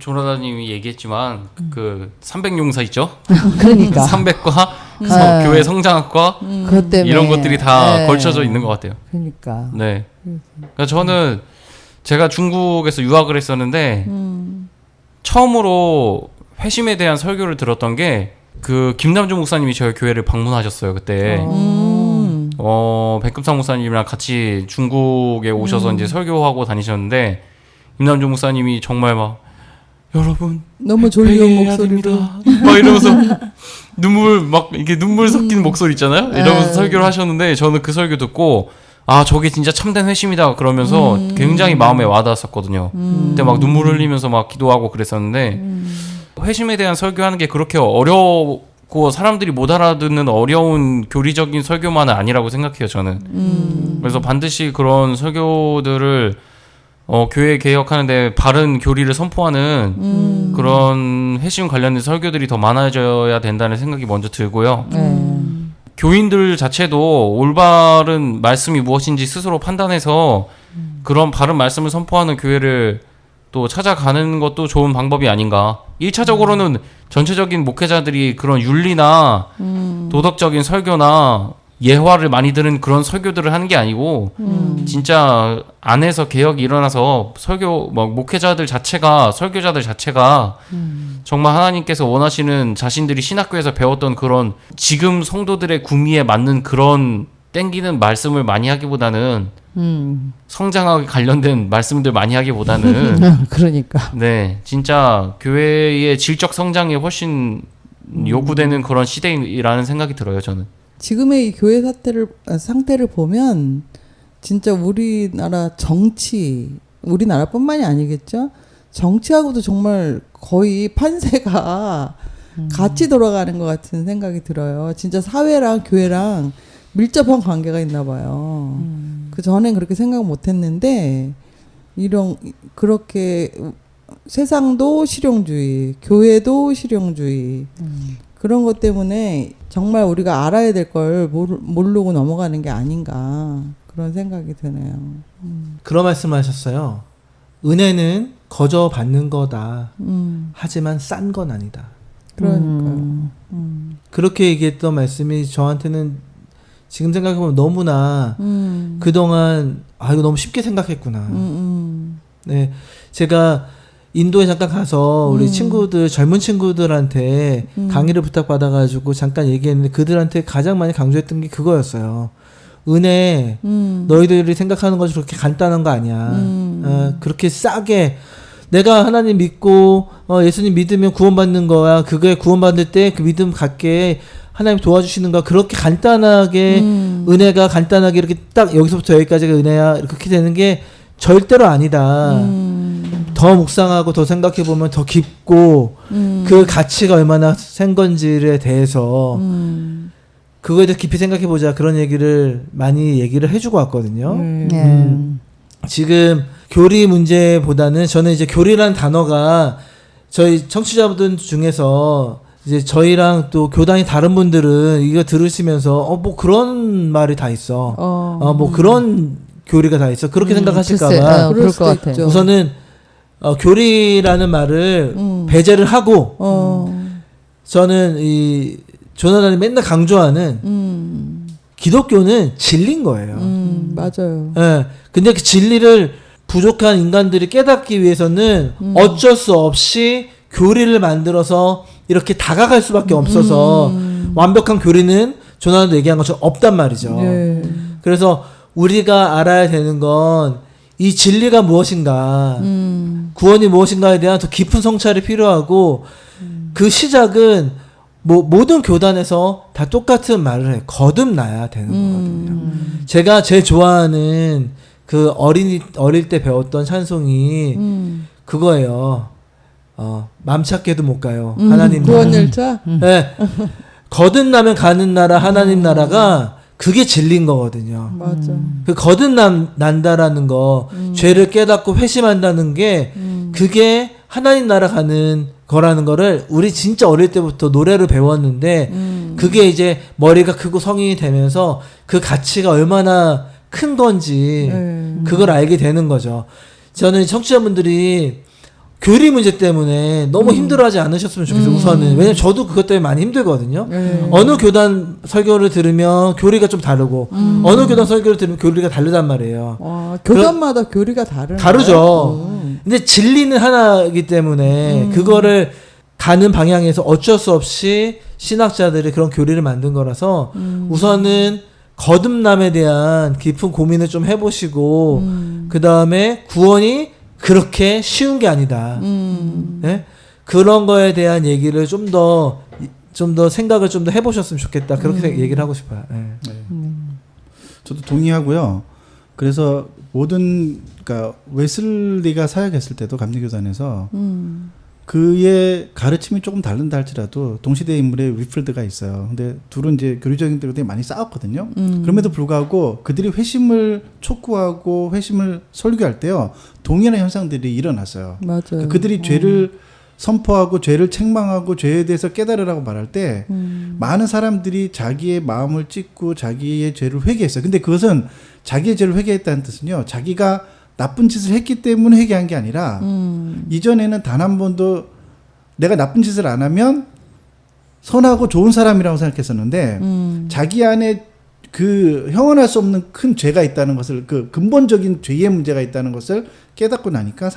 조나단님이 얘기했지만 그 300용사 있죠? 그러니까 300과 네. 교회 성장학과 그것 때문에 이런 것들이 다 네. 걸쳐져 있는 것 같아요. 그러니까 네. 그러니까 저는 제가 중국에서 유학을 했었는데 처음으로 회심에 대한 설교를 들었던 게 그 김남주 목사님이 저희 교회를 방문하셨어요. 그때 백금상 목사님이랑 같이 중국에 오셔서 이제 설교하고 다니셨는데 김남주 목사님이 정말 막 여러분 너무 졸려온 회개해야 목소리로. 됩니다. 막 이러면서 눈물 섞인 목소리 있잖아요. 이러면서 설교를 하셨는데 저는 그 설교 듣고 아 저게 진짜 참된 회심이다 그러면서 굉장히 마음에 와닿았었거든요. 그때 막 눈물 흘리면서 막 기도하고 그랬었는데 회심에 대한 설교하는 게 그렇게 어렵고 사람들이 못 알아듣는 어려운 교리적인 설교만은 아니라고 생각해요. 저는. 그래서 반드시 그런 설교들을 교회 개혁하는데 바른 교리를 선포하는 그런 회심 관련된 설교들이 더 많아져야 된다는 생각이 먼저 들고요. 교인들 자체도 올바른 말씀이 무엇인지 스스로 판단해서 그런 바른 말씀을 선포하는 교회를 또 찾아가는 것도 좋은 방법이 아닌가. 1차적으로는 전체적인 목회자들이 그런 윤리나 도덕적인 설교나 예화를 많이 들은 그런 설교들을 하는 게 아니고 진짜 안에서 개혁이 일어나서 목회자들 자체가 설교자들 자체가 정말 하나님께서 원하시는 자신들이 신학교에서 배웠던 그런 지금 성도들의 구미에 맞는 그런 땡기는 말씀을 많이 하기보다는 성장하게 관련된 말씀들 많이 하기보다는 그러니까 네 진짜 교회의 질적 성장에 훨씬 요구되는 그런 시대라는 생각이 들어요. 저는. 지금의 이 교회 상태를 보면 진짜 우리나라 우리나라뿐만이 아니겠죠? 정치하고도 정말 거의 판세가 같이 돌아가는 것 같은 생각이 들어요. 진짜 사회랑 교회랑 밀접한 관계가 있나 봐요. 그 전엔 그렇게 생각 못 했는데 그렇게 세상도 실용주의, 교회도 실용주의 그런 것 때문에 정말 우리가 알아야 될 걸 모르고 넘어가는 게 아닌가 그런 생각이 드네요. 그런 말씀을 하셨어요. 은혜는 거저 받는 거다. 하지만 싼 건 아니다. 그러니까요. 그렇게 얘기했던 말씀이 저한테는 지금 생각해보면 너무나 그동안 이거 너무 쉽게 생각했구나. 네, 제가 인도에 잠깐 가서 우리 친구들 젊은 친구들한테 강의를 부탁받아가지고 잠깐 얘기했는데 그들한테 가장 많이 강조했던 게 그거였어요. 은혜, 너희들이 생각하는 것이 그렇게 간단한 거 아니야. 그렇게 싸게 내가 하나님 믿고 예수님 믿으면 구원받는 거야. 그게 구원받을 때 그 믿음 갖게 하나님 도와주시는 거야. 그렇게 간단하게 은혜가 간단하게 이렇게 딱 여기서부터 여기까지가 은혜야. 이렇게 되는 게 절대로 아니다. 더 묵상하고 더 생각해 보면 더 깊고 그 가치가 얼마나 센 건지에 대해서 그거에 대해 깊이 생각해 보자. 그런 얘기를 많이 얘기를 해주고 왔거든요. 지금 교리 문제보다는 저는 이제 교리라는 단어가 저희 청취자분들 중에서 이제 저희랑 또 교단이 다른 분들은 이거 들으시면서 뭐 그런 말이 다 있어. 뭐 그런 교리가 다 있어. 그렇게 생각하실까봐 그럴 것 같아. 있죠. 우선은 교리라는 말을 배제를 하고 저는 이 조나단이 맨날 강조하는 기독교는 진리인 거예요. 맞아요. 예. 근데 그 진리를 부족한 인간들이 깨닫기 위해서는 어쩔 수 없이 교리를 만들어서 이렇게 다가갈 수밖에 없어서 완벽한 교리는 조나단도 얘기한 것처럼 없단 말이죠. 네. 그래서 우리가 알아야 되는 건 이 진리가 무엇인가, 구원이 무엇인가에 대한 더 깊은 성찰이 필요하고 그 시작은 뭐 모든 교단에서 다 똑같은 말을 해. 거듭나야 되는 거거든요. 제가 제일 좋아하는 그 어릴 때 배웠던 찬송이 그거예요. 맘 찾게도 못 가요. 하나님 나라. 구원 열차. 네. 거듭나면 가는 나라 하나님 나라가 그게 진리인 거거든요. 맞아. 그 거듭난다라는 거, 죄를 깨닫고 회심한다는 게 그게 하나님 나라 가는 거라는 거를 우리 진짜 어릴 때부터 노래를 배웠는데 그게 이제 머리가 크고 성인이 되면서 그 가치가 얼마나 큰 건지 그걸 알게 되는 거죠. 저는 청취자분들이 교리 문제 때문에 너무 힘들어하지 않으셨으면 좋겠어요. 우선은 왜냐면 저도 그것 때문에 많이 힘들거든요. 어느 교단 설교를 들으면 교리가 좀 다르고 어느 교단 설교를 들으면 교리가 다르단 말이에요. 와, 교단마다 교리가 다르네. 다르죠. 근데 진리는 하나이기 때문에 그거를 가는 방향에서 어쩔 수 없이 신학자들이 그런 교리를 만든 거라서 우선은 거듭남에 대한 깊은 고민을 좀 해보시고 그 다음에 구원이 그렇게 쉬운 게 아니다. 네? 그런 거에 대한 얘기를 좀 더 생각을 좀 더 해보셨으면 좋겠다. 그렇게 얘기를 하고 싶어요. 네. 저도 동의하고요. 그래서 그러니까 웨슬리가 사역했을 때도 감리교단에서 그의 가르침이 조금 다른다 할지라도 동시대 인물에 위필드가 있어요. 근데 둘은 이제 교리적인 데로 되게 많이 싸웠거든요. 그럼에도 불구하고 그들이 회심을 촉구하고 회심을 설교할 때요, 동일한 현상들이 일어났어요. 맞아요. 그들이 죄를 선포하고 죄를 책망하고 죄에 대해서 깨달으라고 말할 때 많은 사람들이 자기의 마음을 찢고 자기의 죄를 회개했어요. 근데 그것은 자기의 죄를 회개했다는 뜻은요, 자기가 나쁜 짓을 했기 때문에 회개한 게 아니라 이전에는 단 한 번도 내가 나쁜 짓을 안 하면 선하고 좋은 사람이라고 생각했었는데 자기 안에 그 형언할 수 없는 큰 죄가 있다는 것을, 그 근본적인 죄의 문제가 있다는 것을 깨닫고 나니까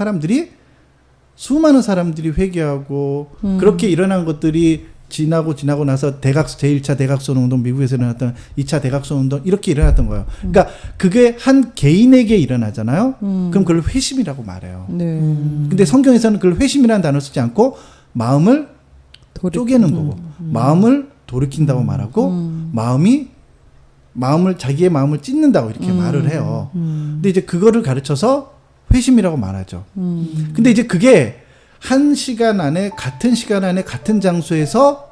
수많은 사람들이 회개하고 그렇게 일어난 것들이 지나고 나서 제1차 대각선 운동, 미국에서 일어났던 2차 대각선 운동, 이렇게 일어났던 거예요. 그러니까 그게 한 개인에게 일어나잖아요. 그럼 그걸 회심이라고 말해요. 네. 근데 성경에서는 그걸 회심이라는 단어를 쓰지 않고 마음을 쪼개는 거고, 마음을 돌이킨다고 말하고, 자기의 마음을 찢는다고 이렇게 말을 해요. 근데 이제 그거를 가르쳐서 회심이라고 말하죠. 근데 이제 그게 한 시간 안에, 같은 시간 안에, 같은 장소에서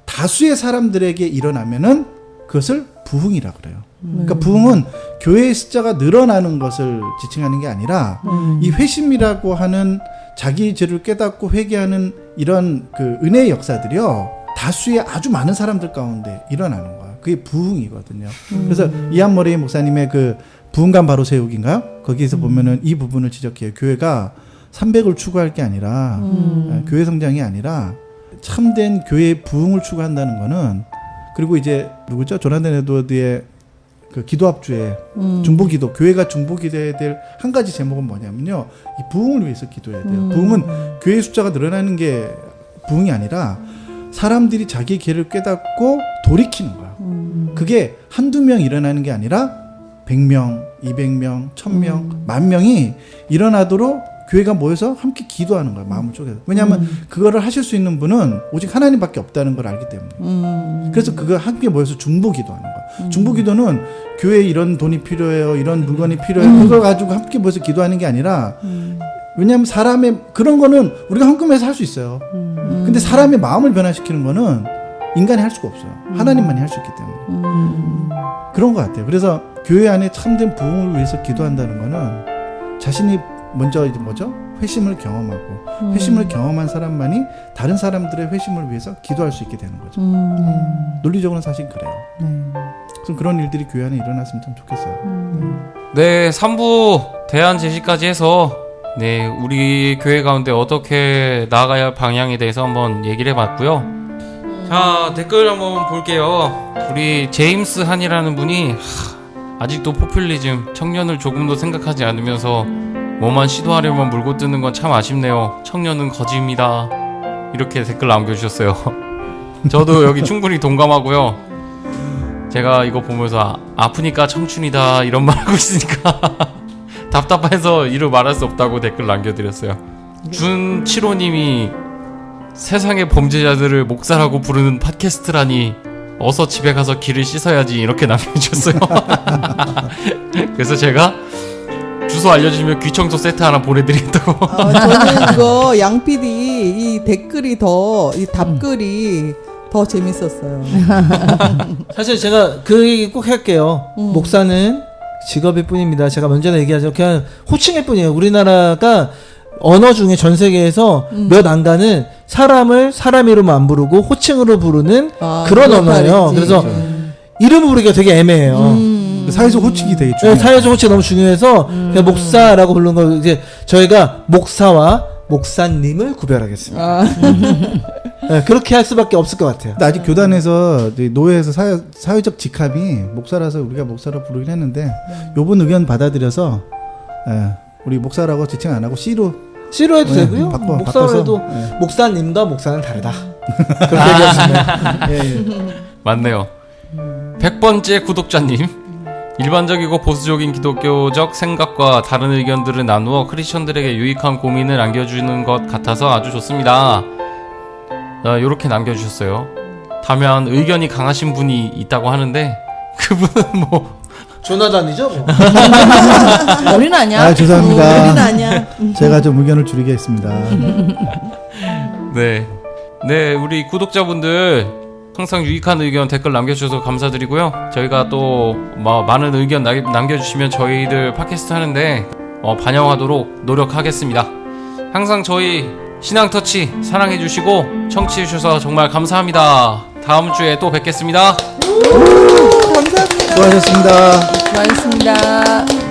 다수의 사람들에게 일어나면은 그것을 부흥이라고 그래요. 그러니까 부흥은 교회의 숫자가 늘어나는 것을 지칭하는 게 아니라 이 회심이라고 하는 자기 죄를 깨닫고 회개하는 이런 그 은혜의 역사들이요, 다수의 아주 많은 사람들 가운데 일어나는 거예요. 그게 부흥이거든요. 그래서 이한 머레이 목사님의 그 부흥감 바로 세우기인가요? 거기에서 보면은 이 부분을 지적해요. 교회가 300을 추구할 게 아니라, 교회 성장이 아니라 참된 교회의 부흥을 추구한다는 거는 그리고 이제 누구죠? 조나단 에드워드의 그 기도합주에 중보기도 교회가 중보기도해야 될 한 가지 제목은 뭐냐면요. 이 부흥을 위해서 기도해야 돼요. 부흥은 교회의 숫자가 늘어나는 게 부흥이 아니라 사람들이 자기 길을 깨닫고 돌이키는 거야. 그게 한두 명 일어나는 게 아니라 100명, 200명, 1000명, 10,000명이 일어나도록 교회가 모여서 함께 기도하는 거예요. 마음을 쪼개서. 왜냐하면 그거를 하실 수 있는 분은 오직 하나님밖에 없다는 걸 알기 때문에. 그래서 그거 함께 모여서 중보기도하는 거예요. 중보기도는 교회에 이런 돈이 필요해요. 이런 물건이 필요해요. 그걸 가지고 함께 모여서 기도하는 게 아니라 왜냐하면 사람의 그런 거는 우리가 헌금해서 할 수 있어요. 근데 사람의 마음을 변화시키는 거는 인간이 할 수가 없어요. 하나님만이 할 수 있기 때문에. 그런 것 같아요. 그래서 교회 안에 참된 부흥을 위해서 기도한다는 거는 자신이 먼저 이제 뭐죠? 회심을 경험하고 회심을 경험한 사람만이 다른 사람들의 회심을 위해서 기도할 수 있게 되는 거죠. 논리적으로는 사실 그래요. 그래서 그런 일들이 교회 안에 일어났으면 참 좋겠어요. 네, 3부 대안 제시까지 해서 네, 우리 교회 가운데 어떻게 나아가야 할 방향에 대해서 한번 얘기를 해봤고요. 자, 댓글 한번 볼게요. 우리 제임스 한이라는 분이 아직도 포퓰리즘, 청년을 조금도 생각하지 않으면서 뭐만 시도하려면 물고 뜨는 건 참 아쉽네요. 청년은 거지입니다. 이렇게 댓글 남겨주셨어요. 저도 여기 충분히 동감하고요. 제가 이거 보면서 아프니까 청춘이다 이런 말 하고 있으니까 답답해서 이루 말할 수 없다고 댓글 남겨드렸어요. 준치로님이 세상의 범죄자들을 목사라고 부르는 팟캐스트라니 어서 집에 가서 귀를 씻어야지 이렇게 남겨주셨어요. 그래서 제가 주소 알려주시면 귀청소 세트 하나 보내드리겠다고. 저는 이거 양 PD 이 댓글이 이 답글이 더 재밌었어요. 사실 제가 그 얘기 꼭 할게요. 목사는 직업일 뿐입니다. 제가 먼저 얘기하죠. 그냥 호칭일 뿐이에요. 우리나라가 언어 중에 전 세계에서 몇 안가는 사람을 사람 이름 안 부르고 호칭으로 부르는 그런 언어예요. 그래서 이름 부르기가 되게 애매해요. 사회적 호칭이 되게 네, 중요해요. 사회적 호칭이 너무 중요해서 그냥 목사라고 부르는 걸 이제 저희가 목사와 목사님을 구별하겠습니다. 네, 그렇게 할 수밖에 없을 것 같아요. 근데 아직 교단에서 이제 노예에서 사회적 직함이 목사라서 우리가 목사로 부르긴 했는데 요번 의견 받아들여서 우리 목사라고 지칭 안 하고 C로 해도 되고요. 목사로 해도 목사님과 목사는 다르다. 그렇게 얘기하시면 예. 맞네요. 100번째 구독자님. 일반적이고 보수적인 기독교적 생각과 다른 의견들을 나누어 크리스천들에게 유익한 고민을 남겨주는 것 같아서 아주 좋습니다. 요렇게 남겨주셨어요. 다만 의견이 강하신 분이 있다고 하는데 그분은 뭐 조나단이죠 뭐. 우리는 아니야. 아, 죄송합니다. 우리는 아니야. 제가 좀 의견을 줄이겠습니다. 네, 우리 구독자분들 항상 유익한 의견 댓글 남겨주셔서 감사드리고요. 저희가 또 많은 의견 남겨주시면 저희들 팟캐스트 하는데 반영하도록 노력하겠습니다. 항상 저희 신앙터치 사랑해주시고 청취해주셔서 정말 감사합니다. 다음 주에 또 뵙겠습니다. 감사합니다. 수고하셨습니다. 수고하셨습니다.